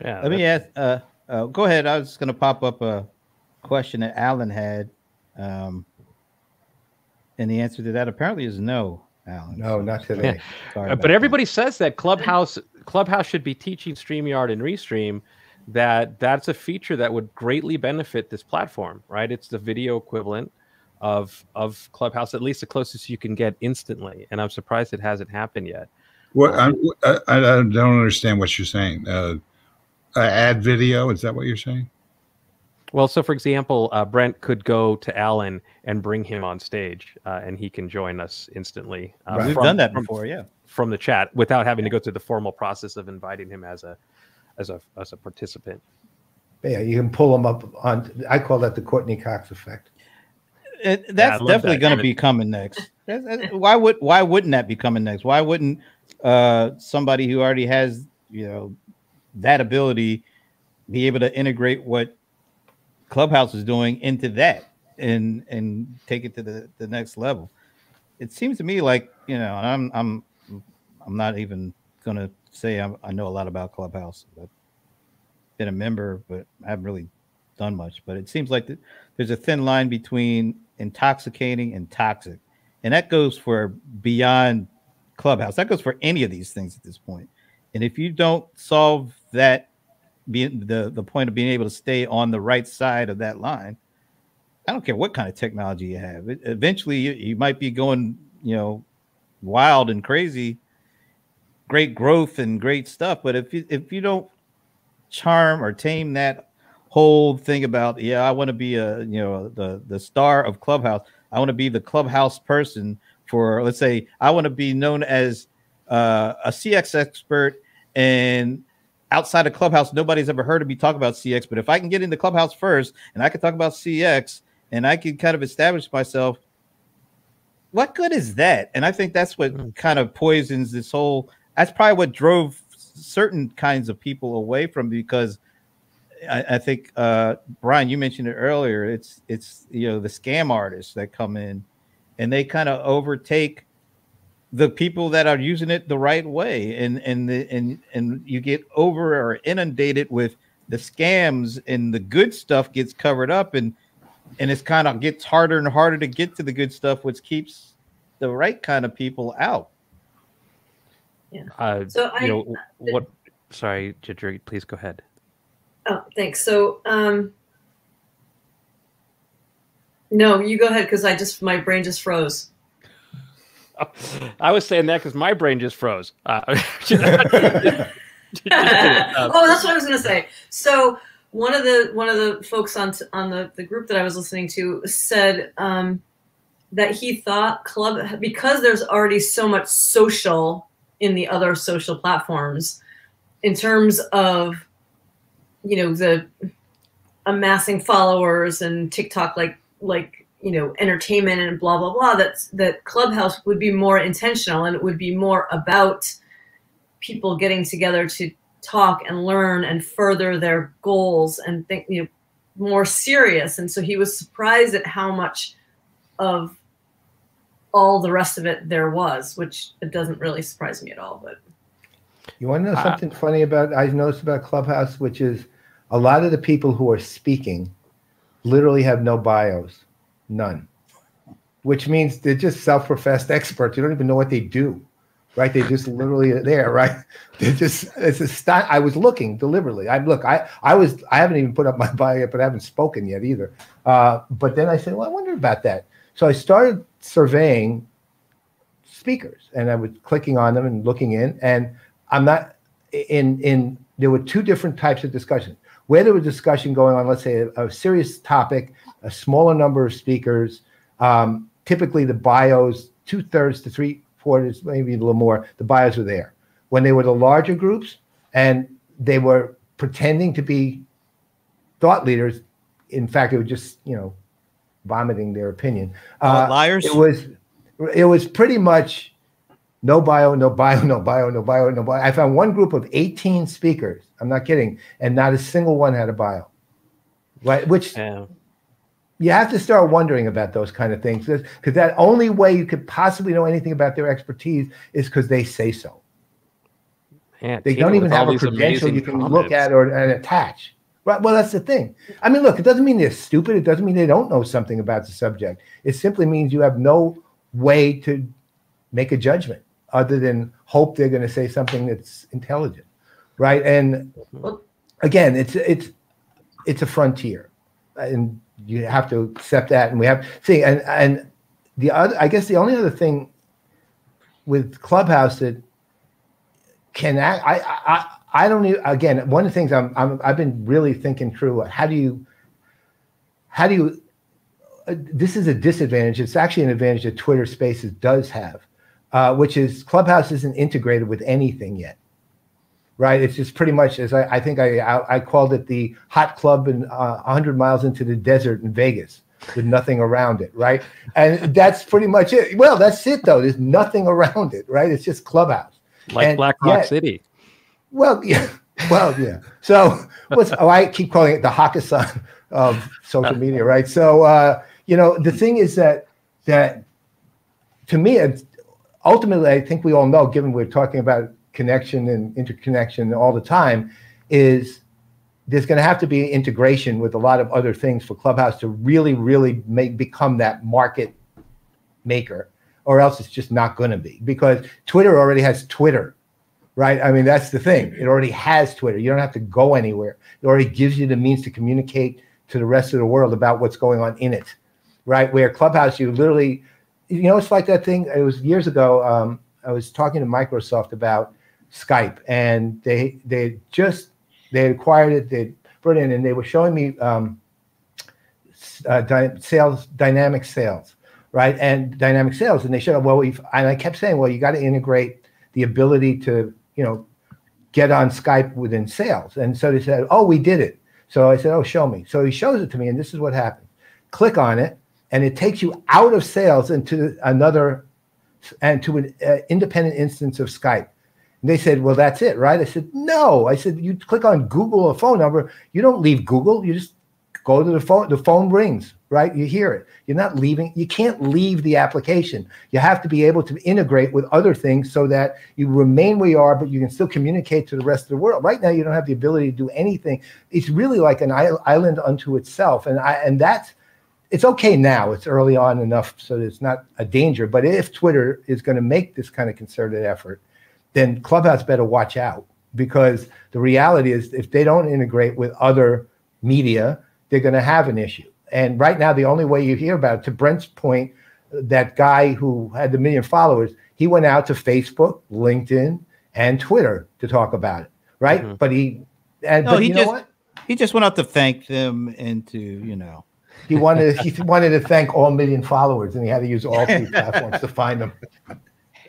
Yeah, let me ask go ahead. I was going to pop up a question that Alan had, and the answer to that apparently is no. Alan. No, not today. But everybody says that Clubhouse should be teaching StreamYard and Restream that's a feature that would greatly benefit this platform, right? It's the video equivalent of Clubhouse, at least the closest you can get instantly. And I'm surprised it hasn't happened yet. What I don't understand what you're saying. Add video, is that what you're saying? Well, so for example, Brent could go to Alan and bring him on stage, and he can join us instantly. Right. We've done that before, yeah, from the chat without having to go through the formal process of inviting him as a participant. Yeah, you can pull him up on. I call that the Courtney Cox effect. That's definitely going to be coming next. Why wouldn't that be coming next? Why wouldn't somebody who already has that ability be able to integrate what Clubhouse is doing into that and take it to the next level? It seems to me like I'm not even going to say I know a lot about Clubhouse. I've been a member, but I haven't really done much. But it seems like there's a thin line between intoxicating and toxic, and that goes for beyond Clubhouse. That goes for any of these things at this point. And if you don't solve that, being the point of being able to stay on the right side of that line, I don't care what kind of technology you have. Eventually, you might be going, wild and crazy, great growth and great stuff. But if you don't charm or tame that whole thing about, I want to be the star of Clubhouse. I want to be the Clubhouse person for, let's say, I want to be known as a CX expert and outside of Clubhouse, nobody's ever heard of me talk about CX. But if I can get into Clubhouse first and I can talk about CX and I can kind of establish myself, what good is that? And I think that's what kind of poisons this whole. That's probably what drove certain kinds of people away from me, because I think Brian, you mentioned it earlier. It's the scam artists that come in and they kind of overtake the people that are using it the right way, and you get over or inundated with the scams, and the good stuff gets covered up, and it's kind of gets harder and harder to get to the good stuff, which keeps the right kind of people out. Yeah. What? Sorry, Ginger, please go ahead. Oh, thanks. So, no, you go ahead, because my brain just froze. I was saying that because my brain just froze. Oh, that's what I was going to say. So one of the folks on the group that I was listening to said that he thought because there's already so much social in the other social platforms, in terms of the amassing followers and TikTok, like entertainment and blah, blah, blah, that Clubhouse would be more intentional, and it would be more about people getting together to talk and learn and further their goals and think, more serious. And so he was surprised at how much of all the rest of it there was, which it doesn't really surprise me at all. But you want to know something funny I've noticed about Clubhouse, which is a lot of the people who are speaking literally have no bios. None, which means they're just self-professed experts. You don't even know what they do, right? They just literally are there, right? I was looking deliberately. I haven't even put up my bio yet, but I haven't spoken yet either. But then I said, well, I wonder about that. So I started surveying speakers, and I was clicking on them and looking in, and I'm not in. There were two different types of discussion. Where there was discussion going on, let's say a serious topic, a smaller number of speakers, typically the bios, 2/3 to 3/4, maybe a little more, the bios were there. When they were the larger groups and they were pretending to be thought leaders, in fact, it was just, vomiting their opinion. Liars? It was pretty much no bio, no bio, no bio, no bio, no bio. I found one group of 18 speakers. I'm not kidding. And not a single one had a bio. Right? Which you have to start wondering about those kind of things, because that only way you could possibly know anything about their expertise is because they say so. Yeah, they don't even have a credential you can look at and attach. Right. Well, that's the thing. I mean, look, it doesn't mean they're stupid. It doesn't mean they don't know something about the subject. It simply means you have no way to make a judgment other than hope they're going to say something that's intelligent. Right. And again, it's a frontier, and you have to accept that. And we have and the other, I guess the only other thing with Clubhouse that can I don't even, again, one of the things I've been really thinking through, how do you this is a disadvantage. It's actually an advantage that Twitter Spaces does have, which is Clubhouse isn't integrated with anything yet. Right, it's just pretty much, as I think I called it, the hot club in 100 miles into the desert in Vegas with nothing around it, right? And that's pretty much it. Well, that's it though. There's nothing around it, right? It's just Clubhouse, like Black Rock City. Well, yeah. So I keep calling it the Hakkasan of social media, right? So the thing is that to me, ultimately, I think we all know, given we're talking about connection and interconnection all the time, is there's going to have to be integration with a lot of other things for Clubhouse to really, really become that market maker, or else it's just not going to be, because Twitter already has Twitter, right? I mean, that's the thing. It already has Twitter. You don't have to go anywhere. It already gives you the means to communicate to the rest of the world about what's going on in it, right? Where Clubhouse, you literally, it's like that thing. It was years ago. I was talking to Microsoft about Skype, and they acquired it, they put it in, and they were showing me dynamic sales, right? And dynamic sales, and they showed, and I kept saying, well, you got to integrate the ability to, get on Skype within sales. And so they said, oh, we did it. So I said, oh, show me. So he shows it to me, and this is what happened. Click on it, and it takes you out of sales into another, and to an independent instance of Skype. And they said, well, that's it, right? I said, no. I said, you click on Google a phone number. You don't leave Google. You just go to the phone. The phone rings, right? You hear it. You're not leaving. You can't leave the application. You have to be able to integrate with other things so that you remain where you are, but you can still communicate to the rest of the world. Right now, you don't have the ability to do anything. It's really like an island unto itself. And that's, it's okay now. It's early on enough so that it's not a danger. But if Twitter is going to make this kind of concerted effort, then Clubhouse better watch out, because the reality is if they don't integrate with other media, they're going to have an issue. And right now, the only way you hear about it, to Brent's point, that guy who had the 1 million followers, he went out to Facebook, LinkedIn, and Twitter to talk about it, right? Mm-hmm. But he just went out to thank them and to, you know. He wanted to thank all 1 million followers, and he had to use all 3 platforms to find them.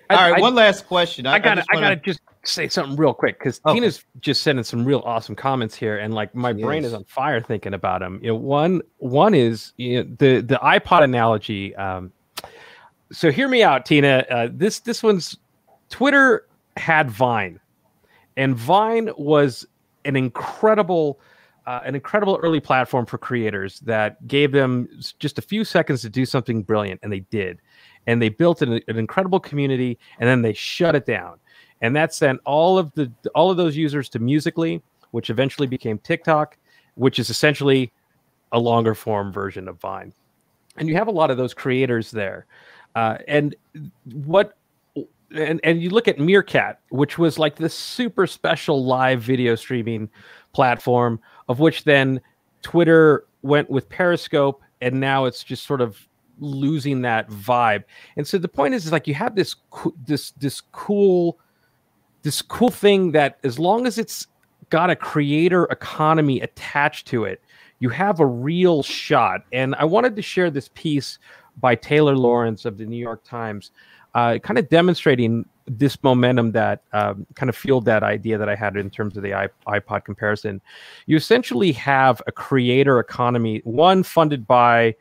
All right, one last question. I gotta just say something real quick, because Tina's just sending some real awesome comments here, and like my brain is on fire thinking about them. You know, one is, you know, the iPod analogy. So hear me out, Tina. This one's, Twitter had Vine, and Vine was an incredible early platform for creators that gave them just a few seconds to do something brilliant, and they did. And they built an incredible community, and then they shut it down. And that sent all of those users to Musical.ly, which eventually became TikTok, which is essentially a longer form version of Vine. And you have a lot of those creators there. And you look at Meerkat, which was like this super special live video streaming platform, of which then Twitter went with Periscope, and now it's just sort of losing that vibe. And so the point is like you have this cool thing that, as long as it's got a creator economy attached to it, you have a real shot. And I wanted to share this piece by Taylor Lawrence of the New York Times, kind of demonstrating this momentum that kind of fueled that idea that I had in terms of the iPod comparison. You essentially have a creator economy, one funded by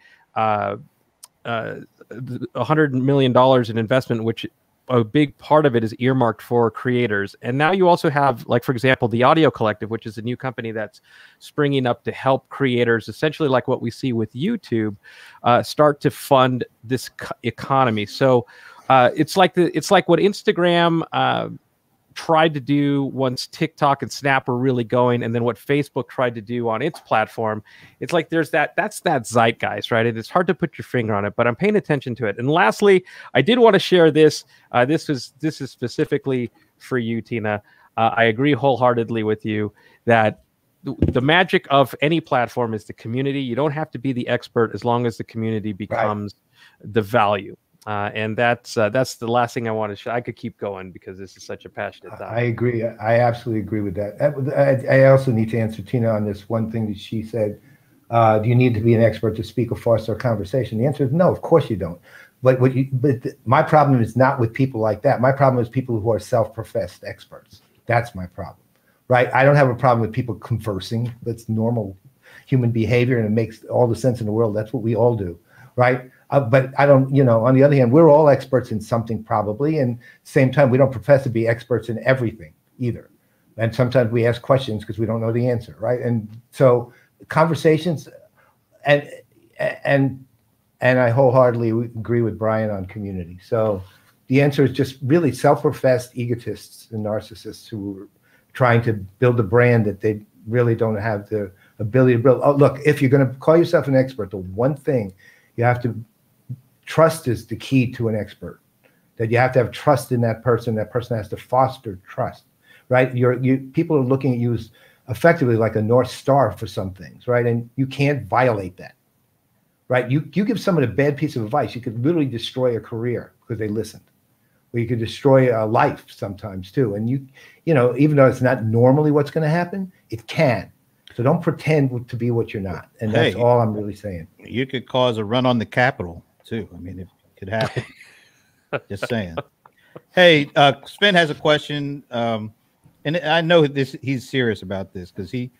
$100 million in investment, which a big part of it is earmarked for creators. And now you also have, like, for example, the Audio Collective, which is a new company that's springing up to help creators, essentially like what we see with YouTube, start to fund this economy. So it's like what Instagram tried to do once TikTok and Snap were really going, and then what Facebook tried to do on its platform. It's like that's that zeitgeist, right? And it's hard to put your finger on it, but I'm paying attention to it. And lastly, I did want to share this. This is specifically for you, Tina. I agree wholeheartedly with you that the magic of any platform is the community. You don't have to be the expert as long as the community becomes the value. And that's the last thing I want to show. I could keep going because this is such a passionate topic. I agree. I absolutely agree with that. I also need to answer Tina on this one thing that she said. Do you need to be an expert to speak or foster a conversation? The answer is no, of course you don't. But my problem is not with people like that. My problem is people who are self-professed experts. That's my problem, right? I don't have a problem with people conversing. That's normal human behavior, and it makes all the sense in the world. That's what we all do, right? But I don't, on the other hand, we're all experts in something probably. And at the same time, we don't profess to be experts in everything either. And sometimes we ask questions because we don't know the answer, right? And so conversations, and I wholeheartedly agree with Brian on community. So the answer is just really self-professed egotists and narcissists who are trying to build a brand that they really don't have the ability to build. Oh, look, if you're going to call yourself an expert, the one thing you have to, trust is the key to an expert. That you have to have trust in that person. That person has to foster trust, right? People are looking at you as effectively like a North Star for some things, right? And you can't violate that, right? You give someone a bad piece of advice, you could literally destroy a career because they listened. Or you could destroy a life sometimes too. And even though it's not normally what's going to happen, it can. So don't pretend to be what you're not. And that's all I'm really saying. You could cause a run on the Capitol too. I mean, it could happen. Just saying. Hey, Sven has a question. and I know this. He's serious about this because he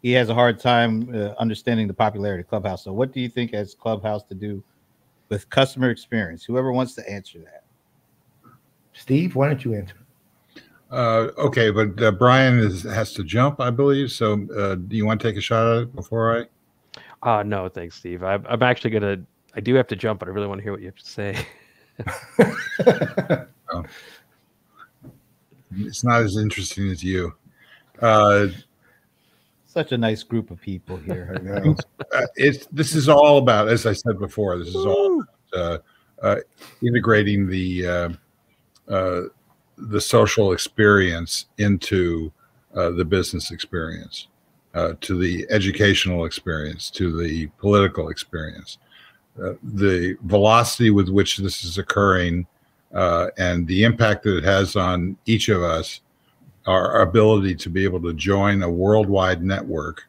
has a hard time understanding the popularity of Clubhouse. So, what do you think has Clubhouse to do with customer experience? Whoever wants to answer that. Steve, why don't you answer? Okay, but Brian has to jump, I believe. So, do you want to take a shot at it before I? No, thanks, Steve. I'm actually gonna. I do have to jump, but I really want to hear what you have to say. Oh. It's not as interesting as you. Such a nice group of people here. I know. This is all about, as I said before, this is all about, integrating the social experience into the business experience, to the educational experience, to the political experience. The velocity with which this is occurring and the impact that it has on each of us, our ability to be able to join a worldwide network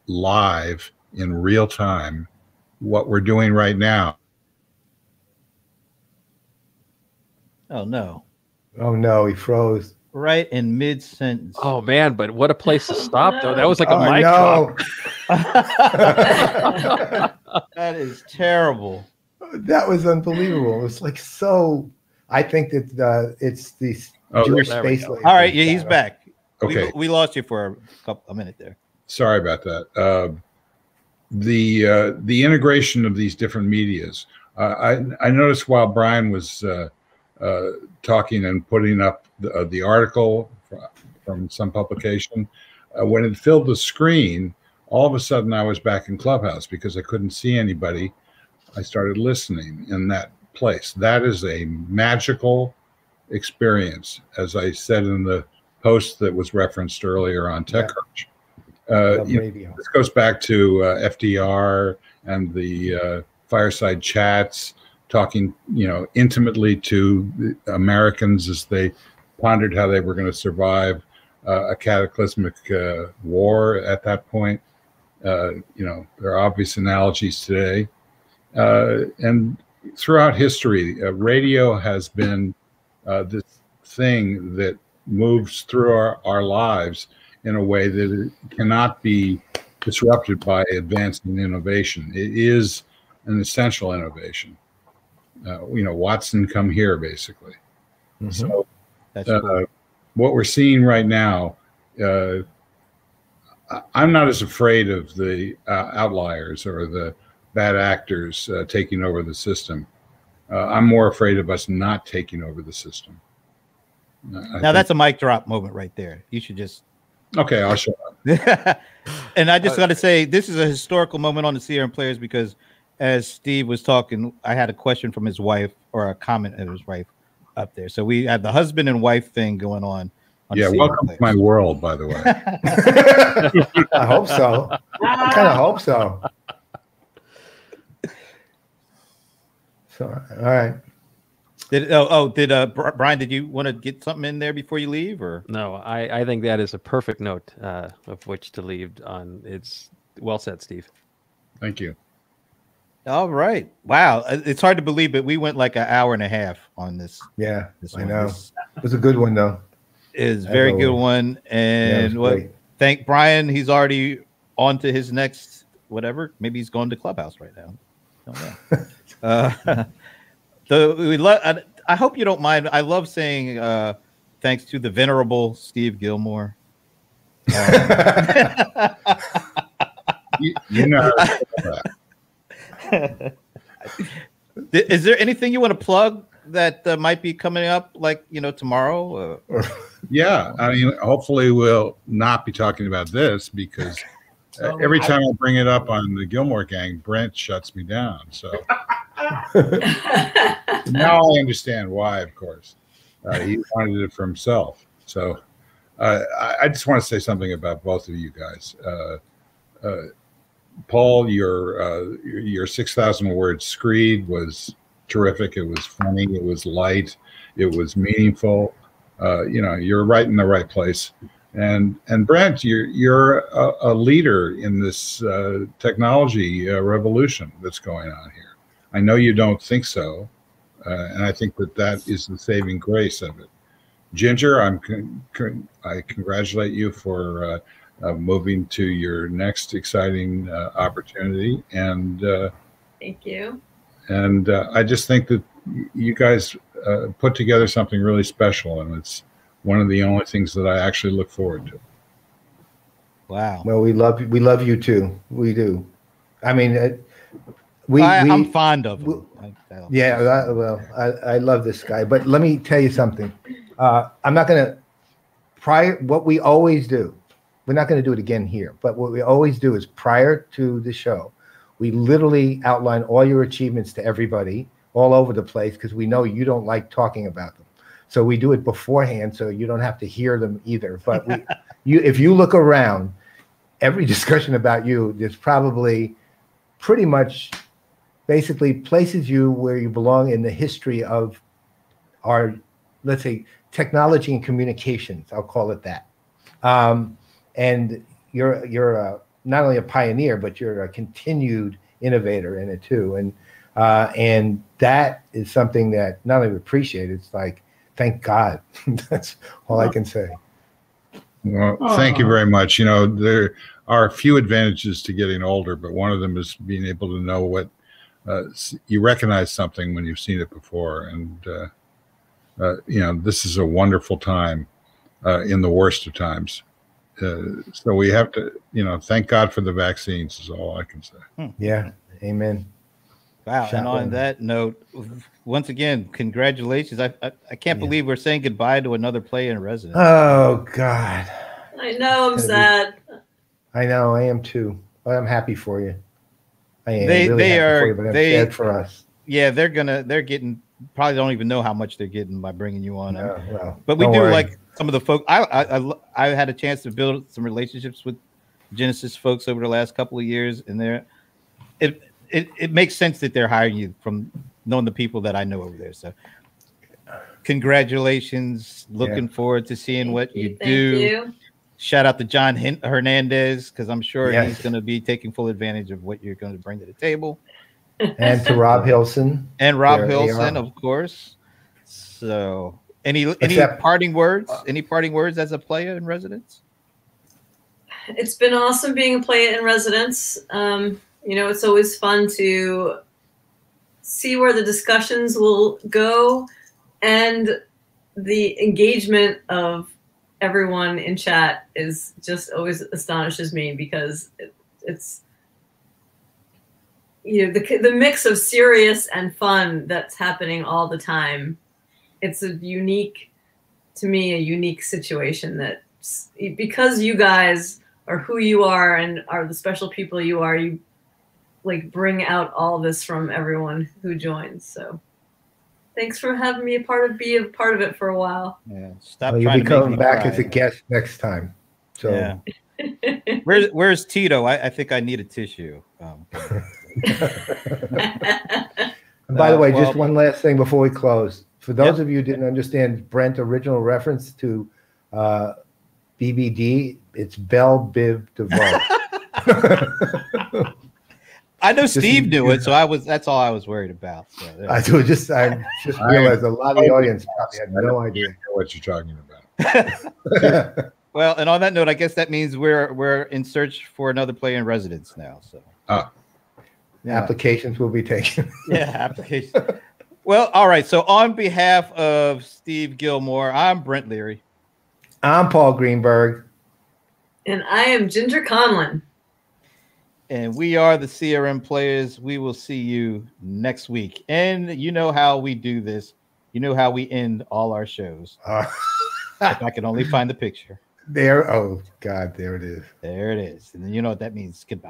live in real time, what we're doing right now. Oh no. Oh no, he froze. Right in mid-sentence. Oh man, but what a place to stop though. That was like a mic no. drop. That is terrible. That was unbelievable. It was like so. I think that it's the Jewish there we space. go. laser All right, yeah, he's back. Okay. We lost you for a minute there. Sorry about that. The integration of these different medias. I noticed while Brian was talking and putting up the article from some publication, when it filled the screen, all of a sudden I was back in Clubhouse because I couldn't see anybody. I started listening in that place. That is a magical experience, as I said in the post that was referenced earlier on TechCrunch. This goes back to FDR and the fireside chats, talking, intimately to the Americans as they pondered how they were going to survive a cataclysmic war at that point. There are obvious analogies today. And throughout history, radio has been this thing that moves through our lives in a way that it cannot be disrupted by advancing innovation. It is an essential innovation. Watson, come here, basically. Mm-hmm. So that's cool. What we're seeing right now, I'm not as afraid of the outliers or the bad actors taking over the system. I'm more afraid of us not taking over the system. Now that's a mic drop moment right there. You should just. Okay, I'll shut up. And I just got to say, this is a historical moment on the CRM Players because as Steve was talking, I had a question from his wife or a comment of his wife up there. So we had the husband and wife thing going on. Yeah, welcome to my world, by the way. I hope so. I kind of hope so. So, all right. Brian, did you want to get something in there before you leave, or no? I think that is a perfect note of which to leave on. It's well said, Steve. Thank you. All right. Wow, it's hard to believe, but we went like an hour and a half on this. Yeah, I know. It was a good one, though. It is a very good one, and thank Brian. He's already on to his next whatever. Maybe he's going to Clubhouse right now. Don't know. I hope you don't mind. I love saying thanks to the venerable Steve Gillmor. You know. Is there anything you want to plug that might be coming up, like tomorrow? Yeah, I mean, hopefully we'll not be talking about this because every time I bring it up on the Gillmor Gang, Brent shuts me down. So. Now I understand why, of course. He wanted it for himself. So I just want to say something about both of you guys. Paul, your 6,000 word screed was terrific. It was funny. It was light. It was meaningful. You're right in the right place. And Brent, you're a leader in this technology revolution that's going on here. I know you don't think so, and I think that is the saving grace of it. Ginger, I congratulate you for moving to your next exciting opportunity, and Thank you. And I just think that you guys put together something really special, and it's one of the only things that I actually look forward to. Wow. Well, we love you too. We do. I mean, I'm fond of him. Yeah, I love this guy. But let me tell you something. I'm not going to what we always do. We're not going to do it again here. But what we always do is prior to the show, we literally outline all your achievements to everybody all over the place because we know you don't like talking about them. So we do it beforehand so you don't have to hear them either. But if you look around, every discussion about you, there's probably pretty much basically places you where you belong in the history of our, let's say, technology and communications. I'll call it that. And you're not only a pioneer, but you're a continued innovator in it too. And that is something that not only we appreciate, it's like, thank God. That's all I can say. Well, thank you very much. You know, there are a few advantages to getting older, but one of them is being able to know what you recognize something when you've seen it before. And, you know, this is a wonderful time in the worst of times. So we have to, you know, thank God for the vaccines is all I can say. Yeah. Amen. Wow. And on that note, once again, congratulations. I can't believe we're saying goodbye to another player in residence. Oh, God. I know. I'm sad. I know. I am too. But I'm happy for you. I am really happy for you, but I'm sad for us. Yeah, they're getting, probably don't even know how much they're getting by bringing you on. Well, but we do like some of the folks. I had a chance to build some relationships with Genesis folks over the last couple of years, and it makes sense that they're hiring you from knowing the people that I know over there. So congratulations. Looking forward to seeing what you do. Thank you. Shout out to John Hernandez, because I'm sure he's going to be taking full advantage of what you're going to bring to the table. And to Rob Hilson. And Rob Hilson, of course. So any parting words? Any parting words as a player in residence? It's been awesome being a player in residence. You know, it's always fun to see where the discussions will go and the engagement of everyone in chat is just always astonishes me because it's you know, the mix of serious and fun that's happening all the time. It's a unique situation that because you guys are who you are and are the special people you are, you like bring out all this from everyone who joins. So thanks for having me be a part of it for a while. Yeah. You'll be coming back as a guest next time. So yeah. Where's Tito? I think I need a tissue. And by the way, just one last thing before we close. For those of you who didn't understand Brent's original reference to BBD, it's Belle Biv DeVoe. I know Steve knew it, so that's all I was worried about. So, yeah. I just realized a lot of the audience probably had no idea what you're talking about. Well, and on that note, I guess that means we're in search for another player in residence now. So applications will be taken. Yeah, applications. Well, all right. So on behalf of Steve Gillmor, I'm Brent Leary. I'm Paul Greenberg. And I am Ginger Conlon. And we are the CRM Playaz. We will see you next week. And you know how we do this. You know how we end all our shows. If I can only find the picture. There. Oh, God, there it is. There it is. And then you know what that means. Goodbye.